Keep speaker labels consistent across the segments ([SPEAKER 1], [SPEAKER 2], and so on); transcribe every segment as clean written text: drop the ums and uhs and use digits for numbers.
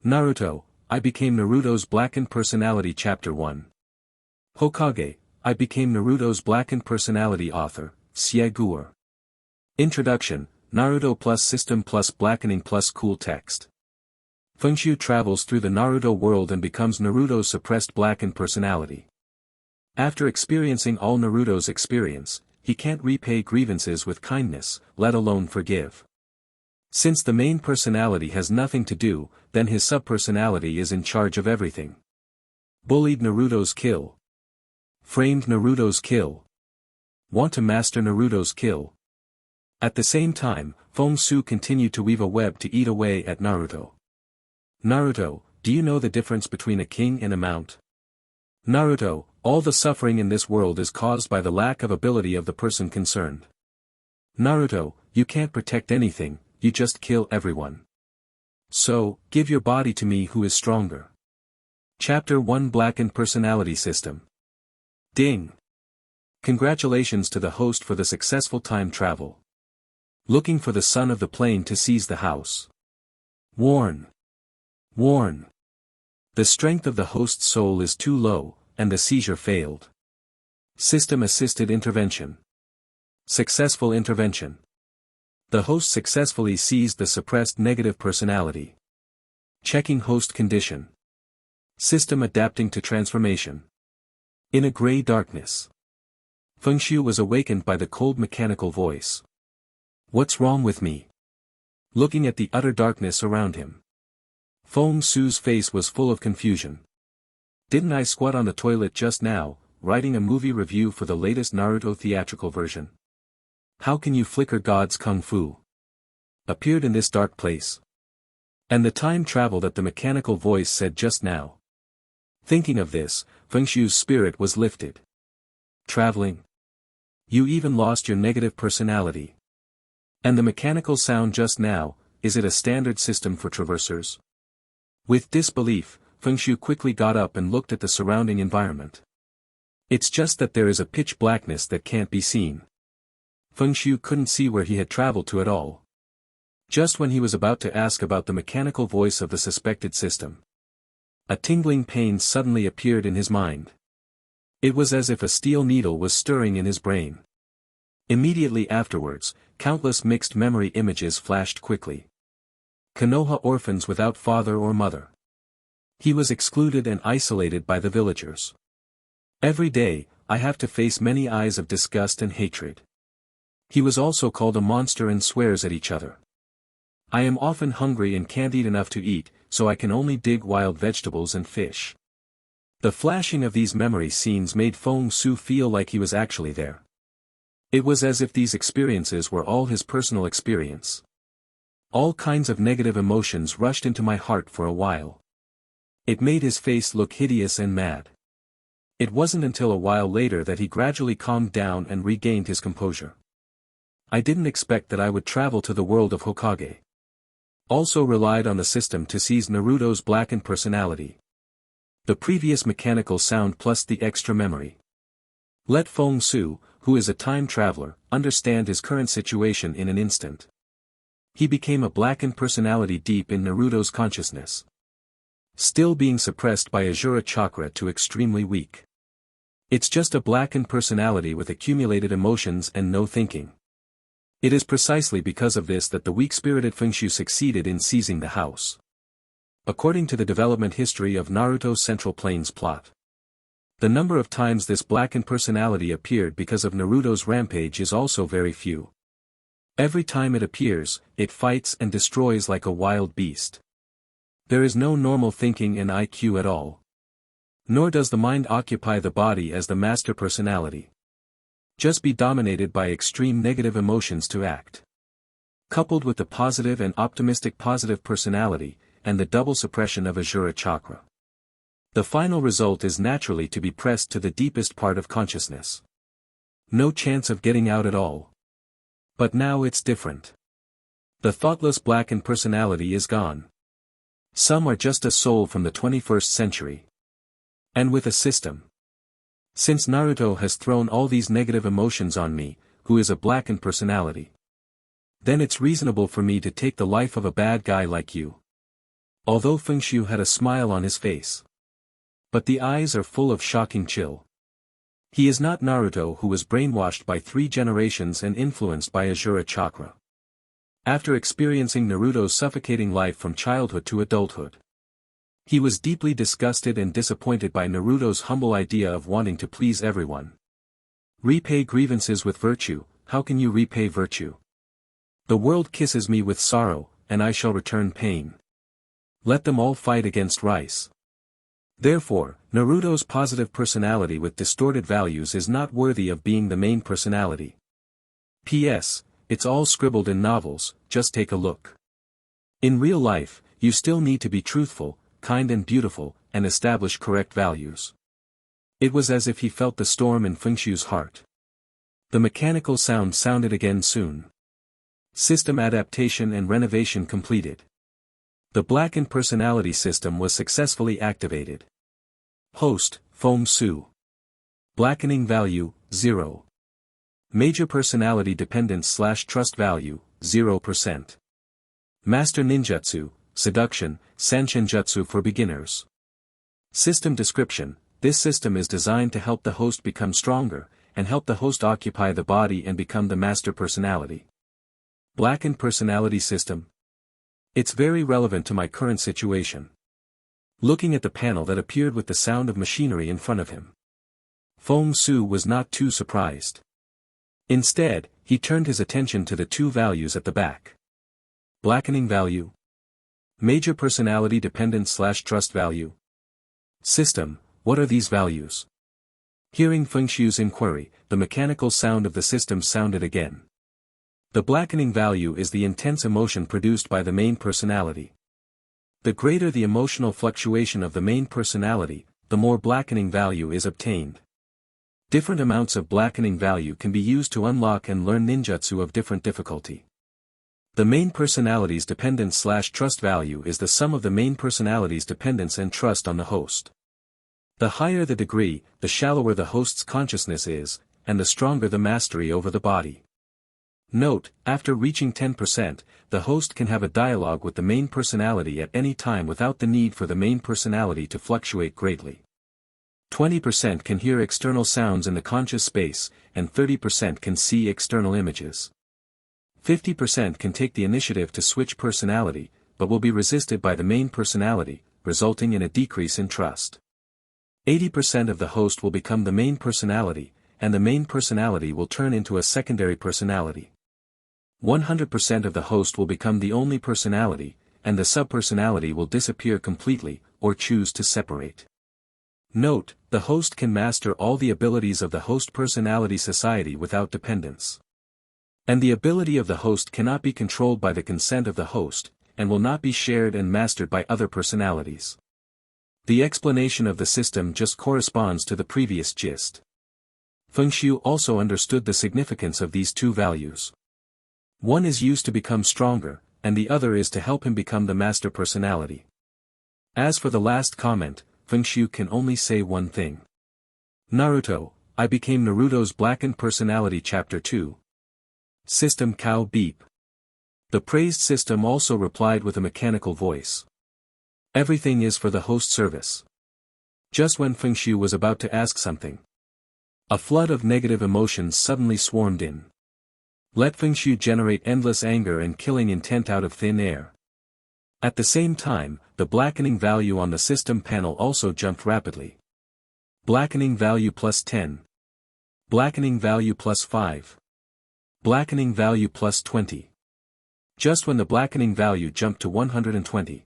[SPEAKER 1] Naruto, I became Naruto's Blackened Personality Chapter 1. Hokage, I became Naruto's Blackened Personality Author, Siegur. Introduction, Naruto plus System plus Blackening plus Cool Text. Fengxiu travels through the Naruto world and becomes Naruto's suppressed Blackened Personality. After experiencing all Naruto's experience, he can't repay grievances with kindness, let alone forgive. Since the main personality has nothing to do, then his subpersonality is in charge of everything. Bullied Naruto's kill. Framed Naruto's kill. Want to master Naruto's kill. At the same time, Fengxiu continued to weave a web to eat away at Naruto. Naruto, do you know the difference between a king and a mount? Naruto, all the suffering in this world is caused by the lack of ability of the person concerned. Naruto, you can't protect anything, you just kill everyone. So, give your body to me who is stronger. Chapter 1 Blackened Personality System. Ding! Congratulations to the host for the successful time travel. Looking for the son of the plane to seize the house. Warn! Warn! The strength of the host's soul is too low, and the seizure failed. System-assisted intervention. Successful intervention. The host successfully seized the suppressed negative personality. Checking host condition. System adapting to transformation. In a gray darkness. Fengxiu was awakened by the cold mechanical voice. What's wrong with me? Looking at the utter darkness around him. Fengxiu's face was full of confusion. Didn't I squat on the toilet just now, writing a movie review for the latest Naruto theatrical version? How can you flicker God's kung fu? Appeared in this dark place. And the time travel that the mechanical voice said just now. Thinking of this, Fengxiu's spirit was lifted. Traveling? You even lost your negative personality. And the mechanical sound just now, is it a standard system for traversers? With disbelief, Fengxiu quickly got up and looked at the surrounding environment. It's just that there is a pitch blackness that can't be seen. Fengxiu couldn't see where he had traveled to at all. Just when he was about to ask about the mechanical voice of the suspected system. A tingling pain suddenly appeared in his mind. It was as if a steel needle was stirring in his brain. Immediately afterwards, countless mixed memory images flashed quickly. Konoha orphans without father or mother. He was excluded and isolated by the villagers. Every day, I have to face many eyes of disgust and hatred. He was also called a monster and swears at each other. I am often hungry and can't eat enough to eat, so I can only dig wild vegetables and fish. The flashing of these memory scenes made Fengxiu feel like he was actually there. It was as if these experiences were all his personal experience. All kinds of negative emotions rushed into my heart for a while. It made his face look hideous and mad. It wasn't until a while later that he gradually calmed down and regained his composure. I didn't expect that I would travel to the world of Hokage. Also relied on the system to seize Naruto's blackened personality. The previous mechanical sound plus the extra memory. Let Fengxiu, who is a time traveler, understand his current situation in an instant. He became a blackened personality deep in Naruto's consciousness. Still being suppressed by Azura chakra to extremely weak. It's just a blackened personality with accumulated emotions and no thinking. It is precisely because of this that the weak-spirited Fengxiu succeeded in seizing the house. According to the development history of Naruto's Central Plains plot. The number of times this blackened personality appeared because of Naruto's rampage is also very few. Every time it appears, it fights and destroys like a wild beast. There is no normal thinking and IQ at all. Nor does the mind occupy the body as the master personality. Just be dominated by extreme negative emotions to act. Coupled with the positive and optimistic positive personality, and the double suppression of Azura chakra. The final result is naturally to be pressed to the deepest part of consciousness. No chance of getting out at all. But now it's different. The thoughtless blackened personality is gone. Some are just a soul from the 21st century. And with a system. Since Naruto has thrown all these negative emotions on me, who is a blackened personality. Then it's reasonable for me to take the life of a bad guy like you. although Feng Shui had a smile on his face. But the eyes are full of shocking chill. He is not Naruto, who was brainwashed by 3 generations and influenced by Azura chakra. After experiencing Naruto's suffocating life from childhood to adulthood, he was deeply disgusted and disappointed by Naruto's humble idea of wanting to please everyone. Repay grievances with virtue. How can you repay virtue? The world kisses me with sorrow, and I shall return pain. Let them all fight against rice. Therefore, Naruto's positive personality with distorted values is not worthy of being the main personality. P.S. It's all scribbled in novels, just take a look. In real life, you still need to be truthful, kind and beautiful, and establish correct values. It was as if he felt the storm in Feng Shui's heart. The mechanical sound sounded again soon. System adaptation and renovation completed. The Blackened personality system was successfully activated. Host, Feng Shui. Blackening value, 0. Major personality dependence/trust value, 0%. Master ninjutsu, seduction, sanshinjutsu for beginners. System description: this system is designed to help the host become stronger, and help the host occupy the body and become the master personality. Blackened personality system. It's very relevant to my current situation. Looking at the panel that appeared with the sound of machinery in front of him, Feng Shui was not too surprised. Instead, he turned his attention to the 2 values at the back. Blackening value. Major personality dependence/trust value. System, what are these values? Hearing Feng Shui's inquiry, the mechanical sound of the system sounded again. The blackening value is the intense emotion produced by the main personality. The greater the emotional fluctuation of the main personality, the more blackening value is obtained. Different amounts of blackening value can be used to unlock and learn ninjutsu of different difficulty. The main personality's dependence/trust value is the sum of the main personality's dependence and trust on the host. The higher the degree, the shallower the host's consciousness is, and the stronger the mastery over the body. Note, after reaching 10%, the host can have a dialogue with the main personality at any time without the need for the main personality to fluctuate greatly. 20% can hear external sounds in the conscious space, and 30% can see external images. 50% can take the initiative to switch personality, but will be resisted by the main personality, resulting in a decrease in trust. 80% of the host will become the main personality, and the main personality will turn into a secondary personality. 100% of the host will become the only personality, and the subpersonality will disappear completely, or choose to separate. Note, the host can master all the abilities of the host personality society without dependence. And the ability of the host cannot be controlled by the consent of the host, and will not be shared and mastered by other personalities. The explanation of the system just corresponds to the previous gist. Feng Shui also understood the significance of these 2 values. One is used to become stronger, and the other is to help him become the master personality. As for the last comment, Feng Shui can only say one thing. Naruto, I became Naruto's Blackened personality Chapter 2. System cow beep. The praised system also replied with a mechanical voice. Everything is for the host service. Just when Feng Shui was about to ask something, a flood of negative emotions suddenly swarmed in. Let Feng Shui generate endless anger and killing intent out of thin air. At the same time, the blackening value on the system panel also jumped rapidly. Blackening value +10. Blackening value +5. Blackening value +20. Just when the blackening value jumped to 120.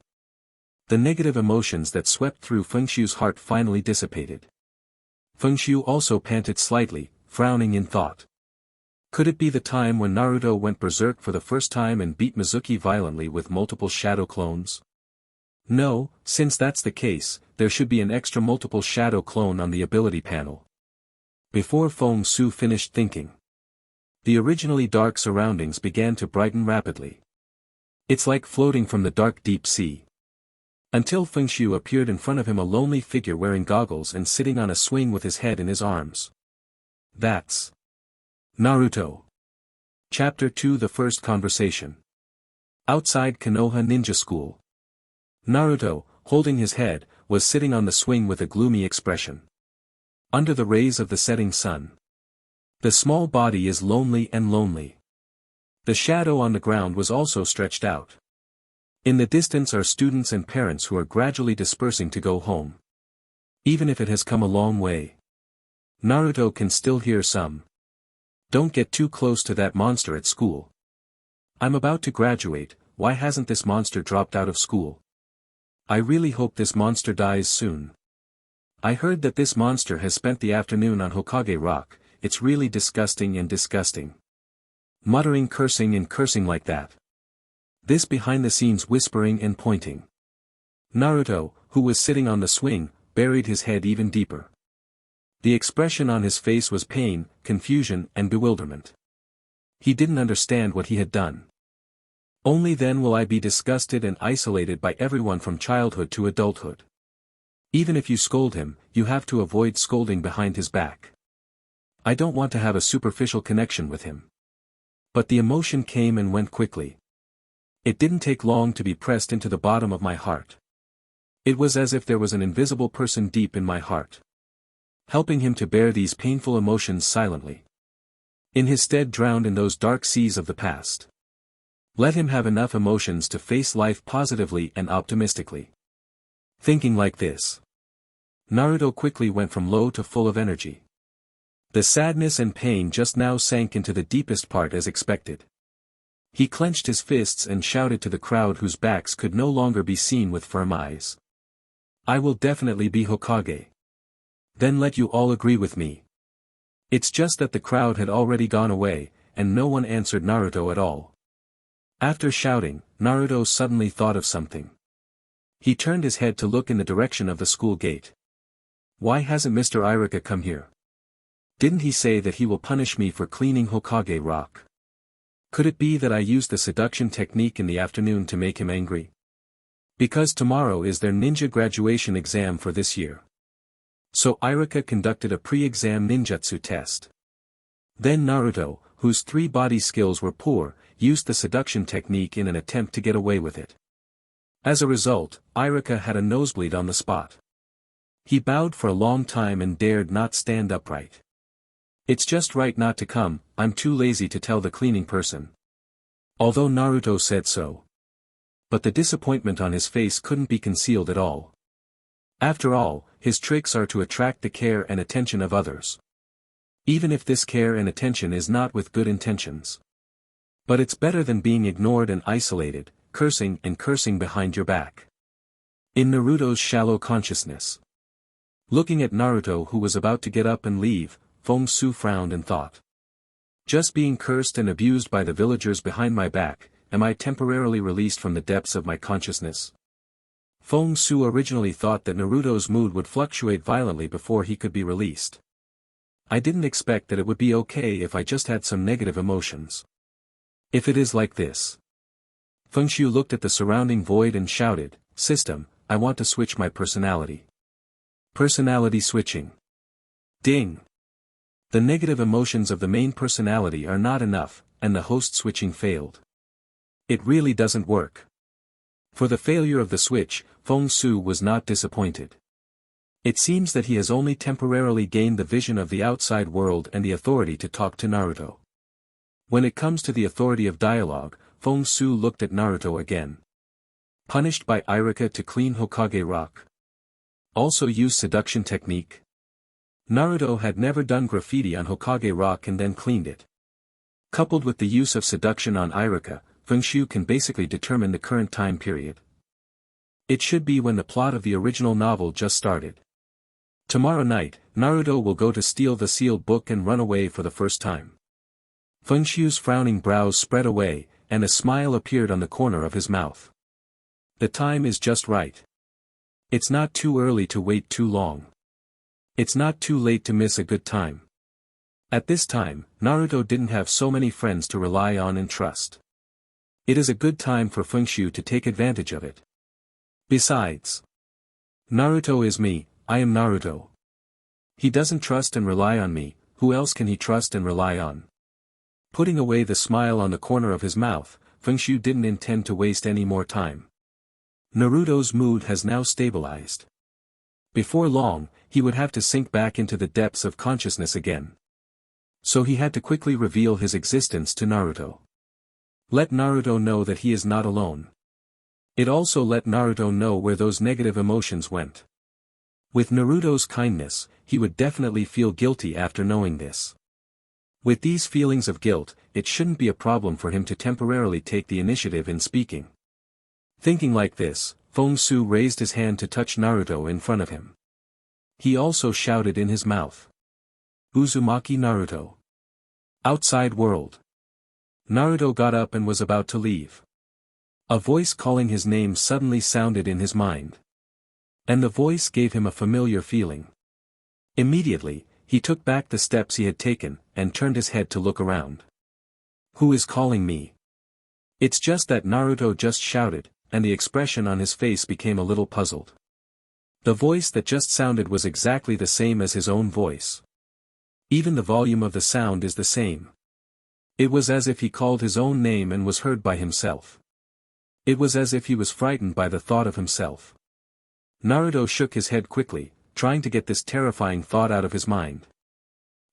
[SPEAKER 1] The negative emotions that swept through Feng Shui's heart finally dissipated. Feng Shui also panted slightly, frowning in thought. Could it be the time when Naruto went berserk for the first time and beat Mizuki violently with multiple shadow clones? No, since that's the case, there should be an extra multiple shadow clone on the ability panel. Before Feng Shui finished thinking, the originally dark surroundings began to brighten rapidly. It's like floating from the dark deep sea. Until Feng Shui appeared in front of him, a lonely figure wearing goggles and sitting on a swing with his head in his arms. That's Naruto. Chapter 2: The First Conversation. Outside Konoha Ninja School. Naruto, holding his head, was sitting on the swing with a gloomy expression. Under the rays of the setting sun. The small body is lonely and lonely. The shadow on the ground was also stretched out. In the distance are students and parents who are gradually dispersing to go home. Even if it has come a long way, Naruto can still hear some. Don't get too close to that monster at school. I'm about to graduate, why hasn't this monster dropped out of school? I really hope this monster dies soon. I heard that this monster has spent the afternoon on Hokage Rock, it's really disgusting and disgusting. Muttering, cursing and cursing like that. This behind the scenes whispering and pointing. Naruto, who was sitting on the swing, buried his head even deeper. The expression on his face was pain, confusion and bewilderment. He didn't understand what he had done. Only then will I be disgusted and isolated by everyone from childhood to adulthood. Even if you scold him, you have to avoid scolding behind his back. I don't want to have a superficial connection with him. But the emotion came and went quickly. It didn't take long to be pressed into the bottom of my heart. It was as if there was an invisible person deep in my heart, helping him to bear these painful emotions silently. In his stead, drowned in those dark seas of the past. Let him have enough emotions to face life positively and optimistically. Thinking like this, Naruto quickly went from low to full of energy. The sadness and pain just now sank into the deepest part as expected. He clenched his fists and shouted to the crowd whose backs could no longer be seen with firm eyes. I will definitely be Hokage. Then let you all agree with me. It's just that the crowd had already gone away, and no one answered Naruto at all. After shouting, Naruto suddenly thought of something. He turned his head to look in the direction of the school gate. Why hasn't Mr. Iruka come here? Didn't he say that he will punish me for cleaning Hokage Rock? Could it be that I used the seduction technique in the afternoon to make him angry? Because tomorrow is their ninja graduation exam for this year. So Iruka conducted a pre-exam ninjutsu test. Then Naruto, whose 3 body skills were poor, used the seduction technique in an attempt to get away with it. As a result, Iruka had a nosebleed on the spot. He bowed for a long time and dared not stand upright. It's just right not to come, I'm too lazy to tell the cleaning person. Although Naruto said so. But the disappointment on his face couldn't be concealed at all. After all, his tricks are to attract the care and attention of others. Even if this care and attention is not with good intentions. But it's better than being ignored and isolated, cursing behind your back. In Naruto's shallow consciousness. Looking at Naruto, who was about to get up and leave, Feng Su frowned and thought. Just being cursed and abused by the villagers behind my back, am I temporarily released from the depths of my consciousness? Feng Su originally thought that Naruto's mood would fluctuate violently before he could be released. I didn't expect that it would be okay if I just had some negative emotions. If it is like this. Feng Shu looked at the surrounding void and shouted, System, I want to switch my personality. Personality switching. Ding. The negative emotions of the main personality are not enough, and the host switching failed. It really doesn't work. For the failure of the switch, Feng Su was not disappointed. It seems that he has only temporarily gained the vision of the outside world and the authority to talk to Naruto. When it comes to the authority of dialogue, Feng Su looked at Naruto again. Punished by Iruka to clean Hokage Rock. Also use seduction technique. Naruto had never done graffiti on Hokage Rock and then cleaned it. Coupled with the use of seduction on Iruka, Feng Shu can basically determine the current time period. It should be when the plot of the original novel just started. Tomorrow night, Naruto will go to steal the sealed book and run away for the first time. Feng Shu's frowning brows spread away, and a smile appeared on the corner of his mouth. The time is just right. It's not too early to wait too long. It's not too late to miss a good time. At this time, Naruto didn't have so many friends to rely on and trust. It is a good time for Feng Shu to take advantage of it. Besides, Naruto is me, I am Naruto. He doesn't trust and rely on me, who else can he trust and rely on? Putting away the smile on the corner of his mouth, Feng Shu didn't intend to waste any more time. Naruto's mood has now stabilized. Before long, he would have to sink back into the depths of consciousness again. So he had to quickly reveal his existence to Naruto. Let Naruto know that he is not alone. It also let Naruto know where those negative emotions went. With Naruto's kindness, he would definitely feel guilty after knowing this. With these feelings of guilt, it shouldn't be a problem for him to temporarily take the initiative in speaking. Thinking like this, Feng-Su raised his hand to touch Naruto in front of him. He also shouted in his mouth. Uzumaki Naruto. Outside world. Naruto got up and was about to leave. A voice calling his name suddenly sounded in his mind. And the voice gave him a familiar feeling. Immediately, he took back the steps he had taken, and turned his head to look around. Who is calling me? It's just that Naruto just shouted, and the expression on his face became a little puzzled. The voice that just sounded was exactly the same as his own voice. Even the volume of the sound is the same. It was as if he called his own name and was heard by himself. It was as if he was frightened by the thought of himself. Naruto shook his head quickly, trying to get this terrifying thought out of his mind.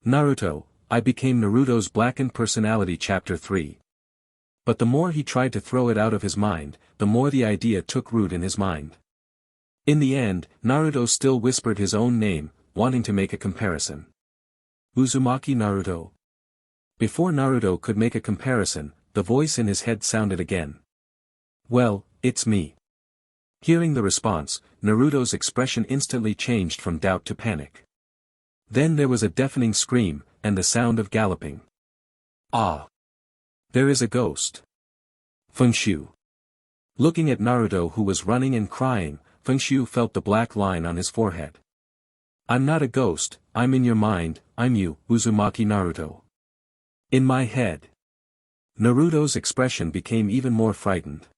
[SPEAKER 1] Naruto, I became Naruto's Blackened Personality Chapter 3. But the more he tried to throw it out of his mind, the more the idea took root in his mind. In the end, Naruto still whispered his own name, wanting to make a comparison. Uzumaki Naruto. Before Naruto could make a comparison, the voice in his head sounded again. Well, it's me. Hearing the response, Naruto's expression instantly changed from doubt to panic. Then there was a deafening scream, and the sound of galloping. Ah! There is a ghost. Feng-Shu. Looking at Naruto who was running and crying, Feng-Shu felt the black line on his forehead. I'm not a ghost, I'm in your mind, I'm you, Uzumaki Naruto. In my head. Naruto's expression became even more frightened.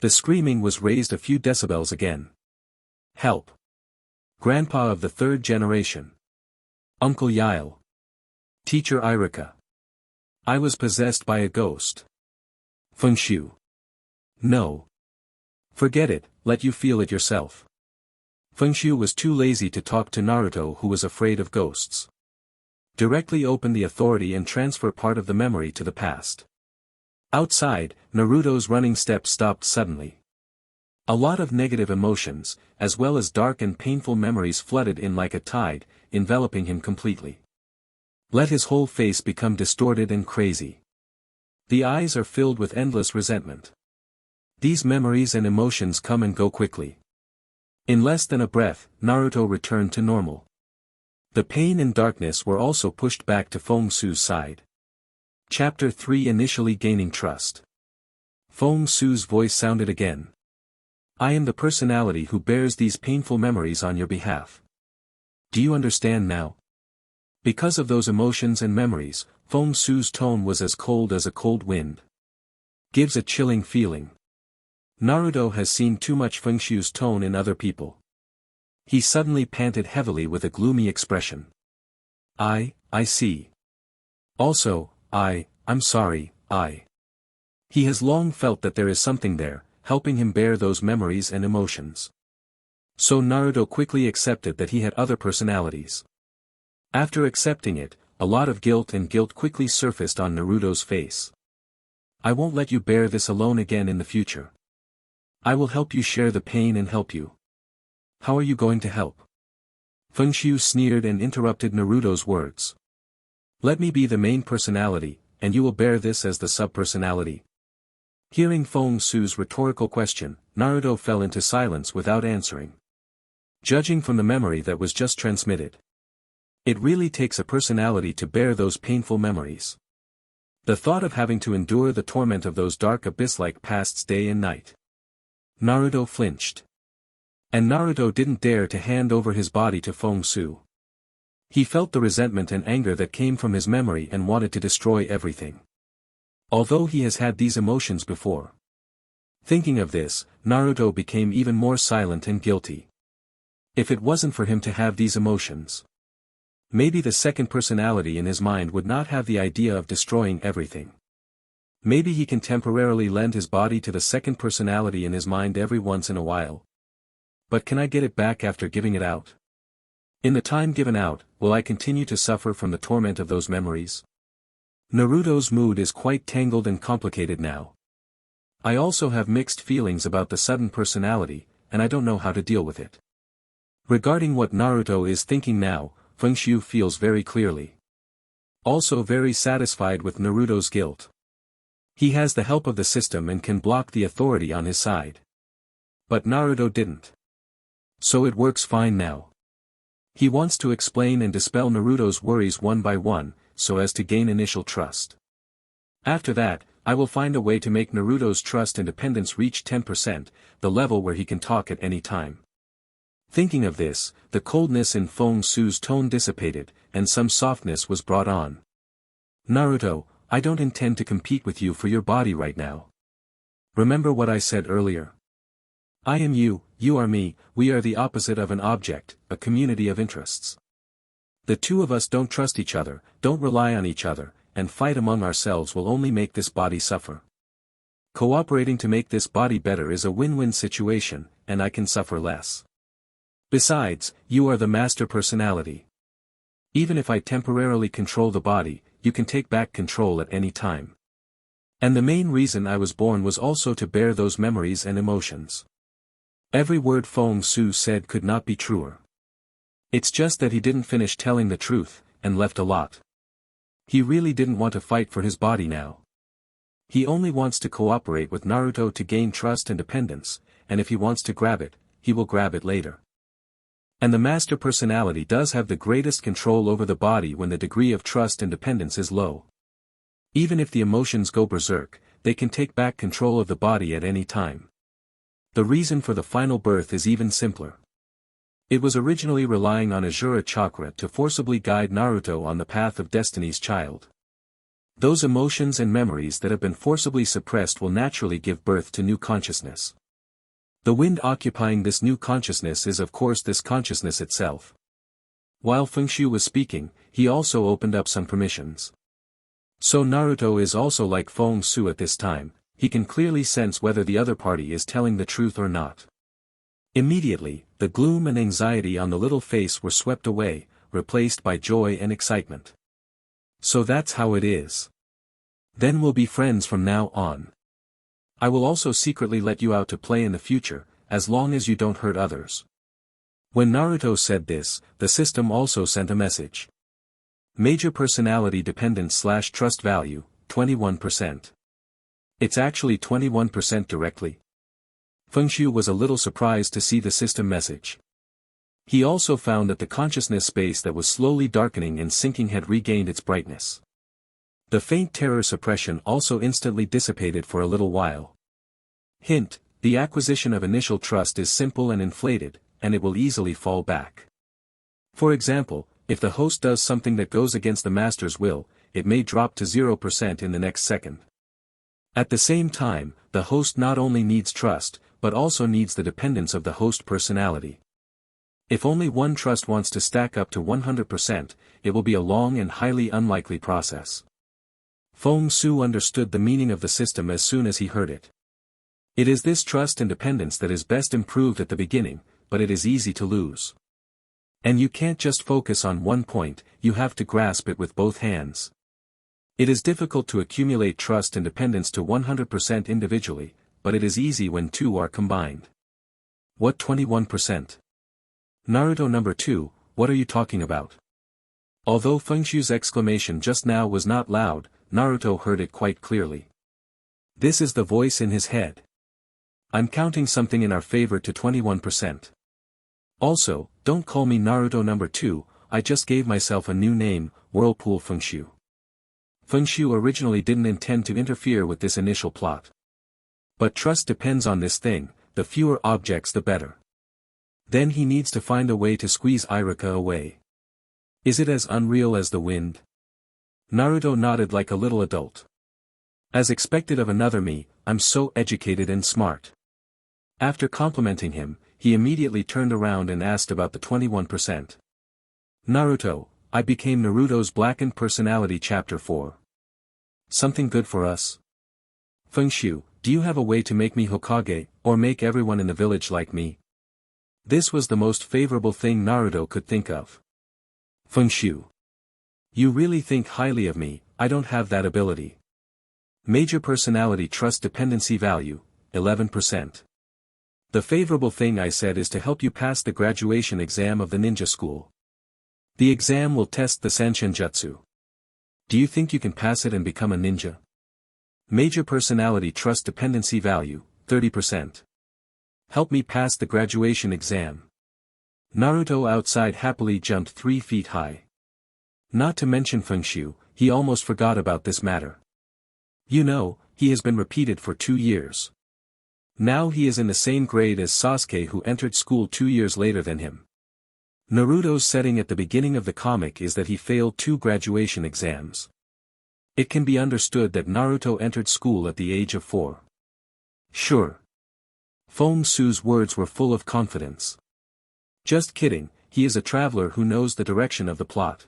[SPEAKER 1] The screaming was raised a few decibels again. Help! Grandpa of the third generation. Uncle Yael. Teacher Irika. I was possessed by a ghost. Feng-Shu. No. Forget it, let you feel it yourself. Feng-Shu was too lazy to talk to Naruto who was afraid of ghosts. Directly open the authority and transfer part of the memory to the past. Outside, Naruto's running steps stopped suddenly. A lot of negative emotions, as well as dark and painful memories flooded in like a tide, enveloping him completely. Let his whole face become distorted and crazy. The eyes are filled with endless resentment. These memories and emotions come and go quickly. In less than a breath, Naruto returned to normal. The pain and darkness were also pushed back to Feng-Su's side. Chapter 3 Initially Gaining Trust. Feng-Su's voice sounded again. I am the personality who bears these painful memories on your behalf. Do you understand now? Because of those emotions and memories, Feng-Su's tone was as cold as a cold wind. Gives a chilling feeling. Naruto has seen too much Feng-Shu's tone in other people. He suddenly panted heavily with a gloomy expression. I see. Also, I'm sorry, He has long felt that there is something there, helping him bear those memories and emotions. So Naruto quickly accepted that he had other personalities. After accepting it, a lot of guilt quickly surfaced on Naruto's face. I won't let you bear this alone again in the future. I will help you share the pain and help you. How are you going to help? Feng-Shu sneered and interrupted Naruto's words. Let me be the main personality, and you will bear this as the sub-personality. Hearing Feng-Su's rhetorical question, Naruto fell into silence without answering. Judging from the memory that was just transmitted. It really takes a personality to bear those painful memories. The thought of having to endure the torment of those dark abyss-like pasts day and night. Naruto flinched. And Naruto didn't dare to hand over his body to Feng-Su. He felt the resentment and anger that came from his memory and wanted to destroy everything. Although he has had these emotions before. Thinking of this, Naruto became even more silent and guilty. If it wasn't for him to have these emotions. Maybe the second personality in his mind would not have the idea of destroying everything. Maybe he can temporarily lend his body to the second personality in his mind every once in a while. But can I get it back after giving it out? In the time given out, will I continue to suffer from the torment of those memories? Naruto's mood is quite tangled and complicated now. I also have mixed feelings about the sudden personality, and I don't know how to deal with it. Regarding what Naruto is thinking now, Fengshu feels very clearly. Also very satisfied with Naruto's guilt. He has the help of the system and can block the authority on his side. But Naruto didn't. So it works fine now. He wants to explain and dispel Naruto's worries one by one, so as to gain initial trust. After that, I will find a way to make Naruto's trust and dependence reach 10%, the level where he can talk at any time. Thinking of this, the coldness in Feng Su's tone dissipated, and some softness was brought on. Naruto, I don't intend to compete with you for your body right now. Remember what I said earlier? I am you, you are me, we are the opposite of an object, a community of interests. The two of us don't trust each other, don't rely on each other, and fight among ourselves will only make this body suffer. Cooperating to make this body better is a win-win situation, and I can suffer less. Besides, you are the master personality. Even if I temporarily control the body, you can take back control at any time. And the main reason I was born was also to bear those memories and emotions. Every word Feng Su said could not be truer. It's just that he didn't finish telling the truth, and left a lot. He really didn't want to fight for his body now. He only wants to cooperate with Naruto to gain trust and dependence, and if he wants to grab it, he will grab it later. And the master personality does have the greatest control over the body when the degree of trust and dependence is low. Even if the emotions go berserk, they can take back control of the body at any time. The reason for the final birth is even simpler. It was originally relying on Azura chakra to forcibly guide Naruto on the path of destiny's child. Those emotions and memories that have been forcibly suppressed will naturally give birth to new consciousness. The wind occupying this new consciousness is of course this consciousness itself. While Fengshu was speaking, he also opened up some permissions. So Naruto is also like Feng Su at this time, he can clearly sense whether the other party is telling the truth or not. Immediately, the gloom and anxiety on the little face were swept away, replaced by joy and excitement. So that's how it is. Then we'll be friends from now on. I will also secretly let you out to play in the future, as long as you don't hurt others. When Naruto said this, the system also sent a message. Major personality dependence / trust value, 21%. It's actually 21% directly. Fengshu was a little surprised to see the system message. He also found that the consciousness space that was slowly darkening and sinking had regained its brightness. The faint terror suppression also instantly dissipated for a little while. Hint, the acquisition of initial trust is simple and inflated, and it will easily fall back. For example, if the host does something that goes against the master's will, it may drop to 0% in the next second. At the same time, the host not only needs trust, but also needs the dependence of the host personality. If only one trust wants to stack up to 100%, it will be a long and highly unlikely process. Feng Su understood the meaning of the system as soon as he heard it. It is this trust and dependence that is best improved at the beginning, but it is easy to lose. And you can't just focus on one point, you have to grasp it with both hands. It is difficult to accumulate trust and dependence to 100% individually, but it is easy when two are combined. What 21%? Naruto number 2, what are you talking about? Although Fengshu's exclamation just now was not loud, Naruto heard it quite clearly. This is the voice in his head. I'm counting something in our favor to 21%. Also, don't call me Naruto number 2, I just gave myself a new name, Whirlpool Fengshu. Fengshu originally didn't intend to interfere with this initial plot. But trust depends on this thing, the fewer objects the better. Then he needs to find a way to squeeze Iruka away. Is it as unreal as the wind? Naruto nodded like a little adult. As expected of another me, I'm so educated and smart. After complimenting him, he immediately turned around and asked about the 21%. Naruto, I became Naruto's Blackened Personality Chapter 4. Something good for us? Fengshu, do you have a way to make me Hokage, or make everyone in the village like me? This was the most favorable thing Naruto could think of. Fengshu. You really think highly of me, I don't have that ability. Major personality trust dependency value, 11%. The favorable thing I said is to help you pass the graduation exam of the ninja school. The exam will test the Sanshinjutsu. Do you think you can pass it and become a ninja? Major personality trust dependency value, 30%. Help me pass the graduation exam. Naruto outside happily jumped 3 feet high. Not to mention Fengshu, he almost forgot about this matter. You know, he has been repeated for 2 years. Now he is in the same grade as Sasuke, who entered school 2 years later than him. Naruto's setting at the beginning of the comic is that he failed 2 graduation exams. It can be understood that Naruto entered school at the age of 4. Sure. Feng Su's words were full of confidence. Just kidding, he is a traveler who knows the direction of the plot.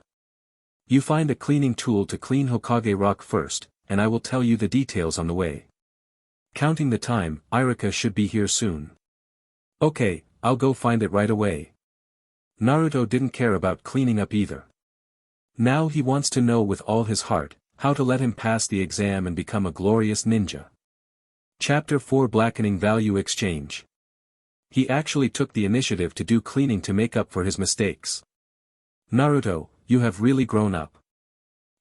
[SPEAKER 1] You find a cleaning tool to clean Hokage Rock first, and I will tell you the details on the way. Counting the time, Irika should be here soon. Okay, I'll go find it right away. Naruto didn't care about cleaning up either. Now he wants to know with all his heart, how to let him pass the exam and become a glorious ninja. Chapter 4 Blackening Value Exchange. He actually took the initiative to do cleaning to make up for his mistakes. Naruto, you have really grown up.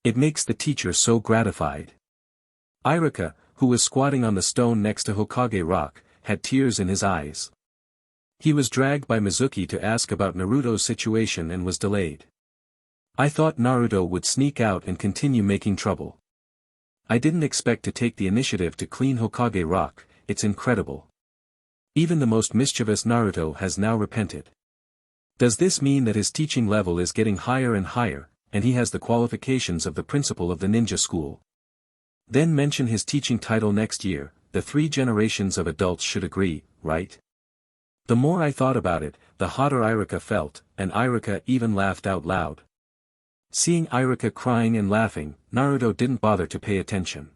[SPEAKER 1] It makes the teacher so gratified. Irika, who was squatting on the stone next to Hokage Rock, had tears in his eyes. He was dragged by Mizuki to ask about Naruto's situation and was delayed. I thought Naruto would sneak out and continue making trouble. I didn't expect to take the initiative to clean Hokage Rock, it's incredible. Even the most mischievous Naruto has now repented. Does this mean that his teaching level is getting higher and higher, and he has the qualifications of the principal of the ninja school? Then mention his teaching title next year, the 3 generations of adults should agree, right? The more I thought about it, the hotter Irika felt, and Irika even laughed out loud. Seeing Irika crying and laughing, Naruto didn't bother to pay attention.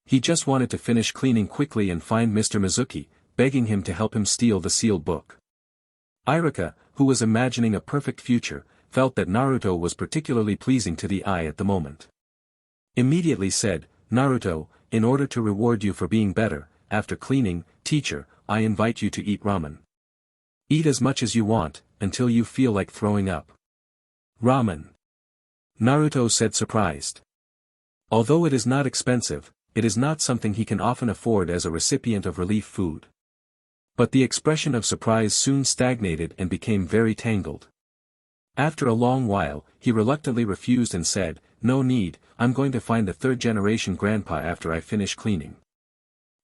[SPEAKER 1] He just wanted to finish cleaning quickly and find Mr. Mizuki, begging him to help him steal the sealed book. Irika, who was imagining a perfect future, felt that Naruto was particularly pleasing to the eye at the moment. Immediately said, Naruto, in order to reward you for being better, after cleaning, teacher, I invite you to eat ramen. Eat as much as you want, until you feel like throwing up. Ramen. Naruto said, surprised. Although it is not expensive, it is not something he can often afford as a recipient of relief food. But the expression of surprise soon stagnated and became very tangled. After a long while, he reluctantly refused and said, no need, I'm going to find the 3rd generation grandpa after I finish cleaning.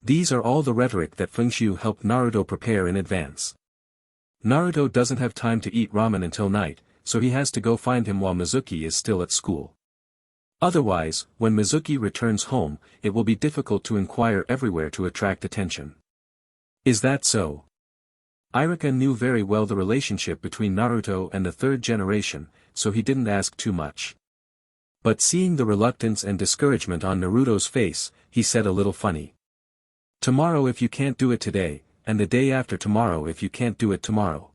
[SPEAKER 1] These are all the rhetoric that Fengshu helped Naruto prepare in advance. Naruto doesn't have time to eat ramen until night, so he has to go find him while Mizuki is still at school. Otherwise, when Mizuki returns home, it will be difficult to inquire everywhere to attract attention. Is that so? Irika knew very well the relationship between Naruto and the 3rd generation, so he didn't ask too much. But seeing the reluctance and discouragement on Naruto's face, he said a little funny. Tomorrow if you can't do it today, and the day after tomorrow if you can't do it tomorrow.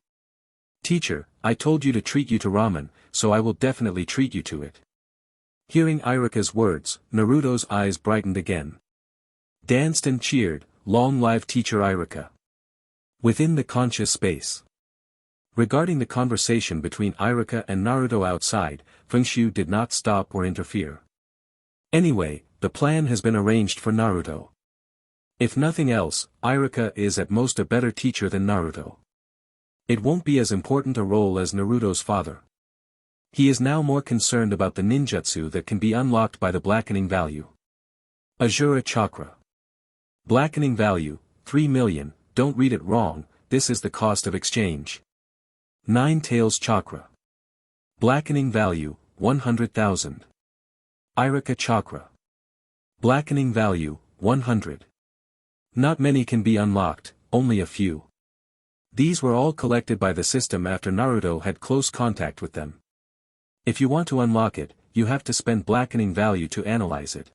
[SPEAKER 1] Teacher, I told you to treat you to ramen, so I will definitely treat you to it. Hearing Irika's words, Naruto's eyes brightened again. Danced and cheered, long live Teacher Irika. Within the conscious space. Regarding the conversation between Irika and Naruto outside, Fengshu did not stop or interfere. Anyway, the plan has been arranged for Naruto. If nothing else, Irika is at most a better teacher than Naruto. It won't be as important a role as Naruto's father. He is now more concerned about the ninjutsu that can be unlocked by the blackening value. Azura Chakra. Blackening value, 3 million, don't read it wrong, this is the cost of exchange. Nine Tails Chakra. Blackening value, 100,000. Irika Chakra. Blackening value, 100. Not many can be unlocked, only a few. These were all collected by the system after Naruto had close contact with them. If you want to unlock it, you have to spend blackening value to analyze it.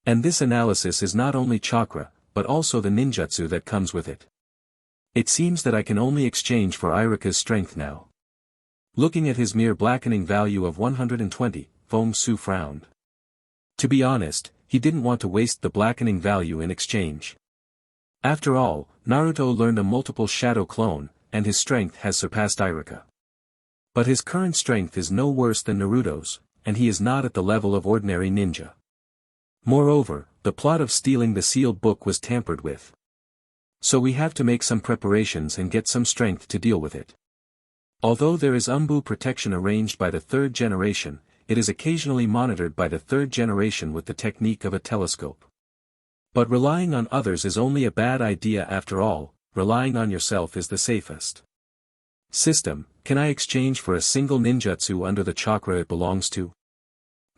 [SPEAKER 1] And this analysis is not only chakra, but also the ninjutsu that comes with it. It seems that I can only exchange for Irika's strength now. Looking at his mere blackening value of 120, Feng Su frowned. To be honest, he didn't want to waste the blackening value in exchange. After all, Naruto learned a multiple shadow clone, and his strength has surpassed Irika. But his current strength is no worse than Naruto's, and he is not at the level of ordinary ninja. Moreover, the plot of stealing the sealed book was tampered with. So we have to make some preparations and get some strength to deal with it. Although there is Umbu protection arranged by the third generation, it is occasionally monitored by the third generation with the technique of a telescope. But relying on others is only a bad idea after all, relying on yourself is the safest. System, can I exchange for a single ninjutsu under the chakra it belongs to?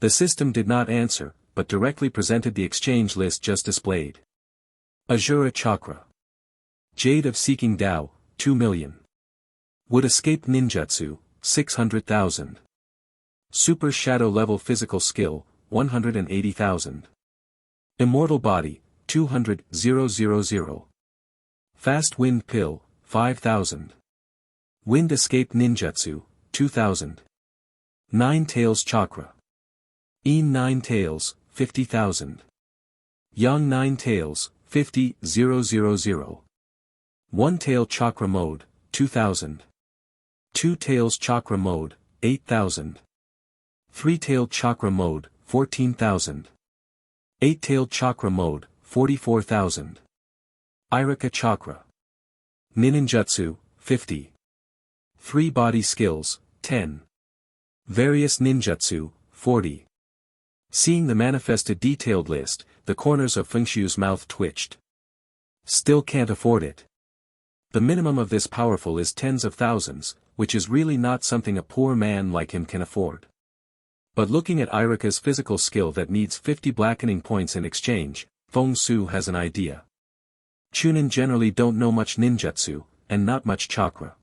[SPEAKER 1] The system did not answer, but directly presented the exchange list just displayed. Azura Chakra. Jade of Seeking Tao, 2 million. Would Escape Ninjutsu, 600,000. Super Shadow Level Physical Skill, 180,000. Immortal Body, 200,000. Fast Wind Pill, 5,000. Wind Escape Ninjutsu, 2,000. Nine Tails Chakra. Een Nine Tails, 50,000. Yang Nine Tails, 50,000. One Tail Chakra Mode, 2,000. Two Tails Chakra Mode, 8,000. Three-Tailed Chakra Mode, 14,000. Eight-Tailed Chakra Mode, 44,000. Irika Chakra. Ninjutsu, 50. Three Body Skills, 10. Various Ninjutsu, 40. Seeing the manifested detailed list, the corners of Fengshu's mouth twitched. Still can't afford it. The minimum of this powerful is tens of thousands, which is really not something a poor man like him can afford. But looking at Irika's physical skill that needs 50 blackening points in exchange, Feng Su has an idea. Chunin generally don't know much ninjutsu, and not much chakra.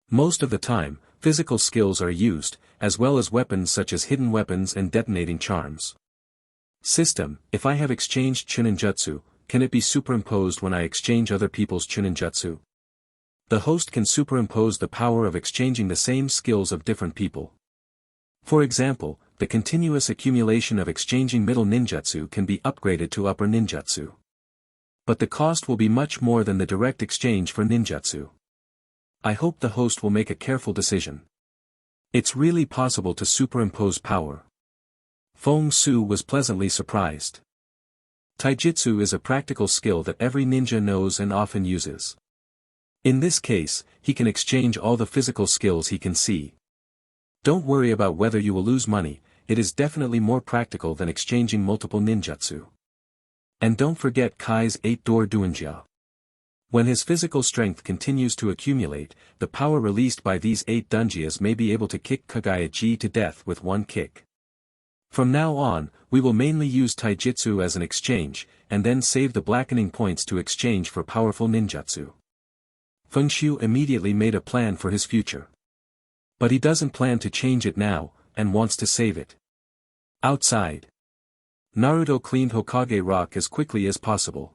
[SPEAKER 1] Most of the time, physical skills are used, as well as weapons such as hidden weapons and detonating charms. System, if I have exchanged chuninjutsu, can it be superimposed when I exchange other people's chuninjutsu? The host can superimpose the power of exchanging the same skills of different people. For example, the continuous accumulation of exchanging middle ninjutsu can be upgraded to upper ninjutsu. But the cost will be much more than the direct exchange for ninjutsu. I hope the host will make a careful decision. It's really possible to superimpose power. Feng Su was pleasantly surprised. Taijutsu is a practical skill that every ninja knows and often uses. In this case, he can exchange all the physical skills he can see. Don't worry about whether you will lose money, it is definitely more practical than exchanging multiple ninjutsu. And don't forget Kai's 8-door Duinjia. When his physical strength continues to accumulate, the power released by these 8 dunjias may be able to kick Kagayaji to death with one kick. From now on, we will mainly use taijutsu as an exchange, and then save the blackening points to exchange for powerful ninjutsu. Feng Shu immediately made a plan for his future. But he doesn't plan to change it now, and wants to save it. Outside. Naruto cleaned Hokage rock as quickly as possible.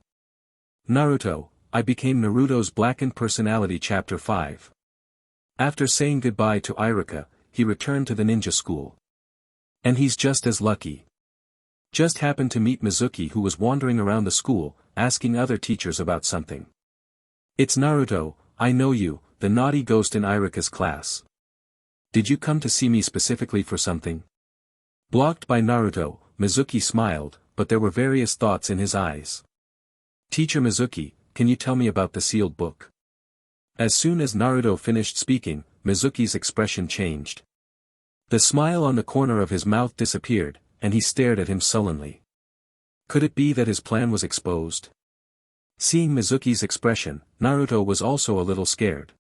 [SPEAKER 1] Naruto, I became Naruto's Blackened Personality Chapter 5. After saying goodbye to Irika, he returned to the ninja school. And he's just as lucky. Just happened to meet Mizuki, who was wandering around the school, asking other teachers about something. It's Naruto, I know you, the naughty ghost in Irika's class. Did you come to see me specifically for something? Blocked by Naruto, Mizuki smiled, but there were various thoughts in his eyes. Teacher Mizuki, can you tell me about the sealed book? As soon as Naruto finished speaking, Mizuki's expression changed. The smile on the corner of his mouth disappeared, and he stared at him sullenly. Could it be that his plan was exposed? Seeing Mizuki's expression, Naruto was also a little scared.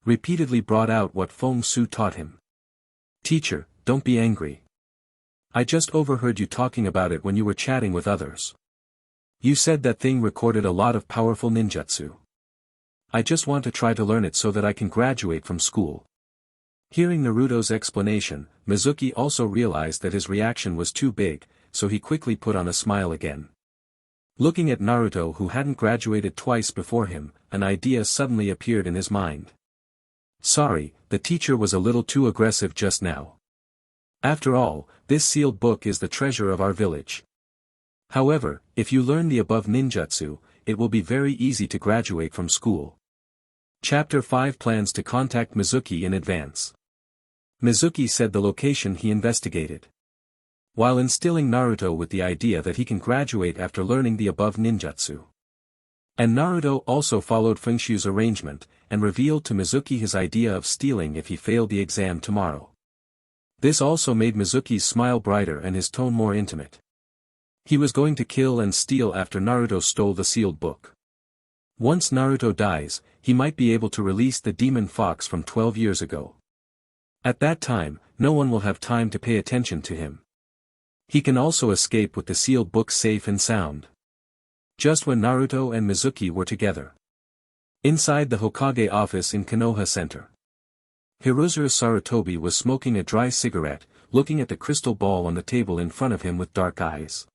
[SPEAKER 1] Repeatedly brought out what Feng Su taught him. Teacher, don't be angry. I just overheard you talking about it when you were chatting with others. You said that thing recorded a lot of powerful ninjutsu. I just want to try to learn it so that I can graduate from school. Hearing Naruto's explanation, Mizuki also realized that his reaction was too big, so he quickly put on a smile again. Looking at Naruto, who hadn't graduated twice before him, an idea suddenly appeared in his mind. Sorry, the teacher was a little too aggressive just now. After all, this sealed book is the treasure of our village. However, if you learn the above ninjutsu, it will be very easy to graduate from school. Chapter 5 plans to contact Mizuki in advance. Mizuki said the location he investigated, while instilling Naruto with the idea that he can graduate after learning the above ninjutsu. And Naruto also followed Fengshu's arrangement, and revealed to Mizuki his idea of stealing if he failed the exam tomorrow. This also made Mizuki's smile brighter and his tone more intimate. He was going to kill and steal after Naruto stole the sealed book. Once Naruto dies, he might be able to release the demon fox from 12 years ago. At that time, no one will have time to pay attention to him. He can also escape with the sealed book safe and sound. Just when Naruto and Mizuki were together. Inside the Hokage office in Konoha Center. Hirozuru Sarutobi was smoking a dry cigarette, looking at the crystal ball on the table in front of him with dark eyes.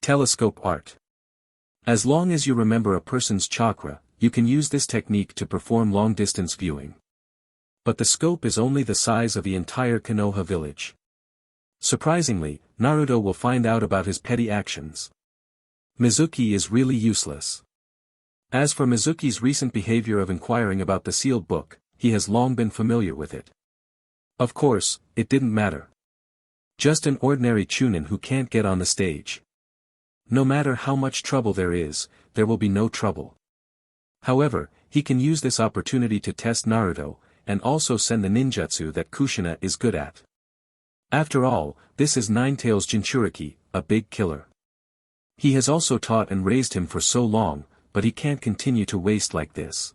[SPEAKER 1] Telescope art. As long as you remember a person's chakra, you can use this technique to perform long-distance viewing. But the scope is only the size of the entire Konoha village. Surprisingly, Naruto will find out about his petty actions. Mizuki is really useless. As for Mizuki's recent behavior of inquiring about the sealed book, he has long been familiar with it. Of course, it didn't matter. Just an ordinary chunin who can't get on the stage. No matter how much trouble there is, there will be no trouble. However, he can use this opportunity to test Naruto, and also send the ninjutsu that Kushina is good at. After all, this is Ninetales Jinchuriki, a big killer. He has also taught and raised him for so long, but he can't continue to waste like this.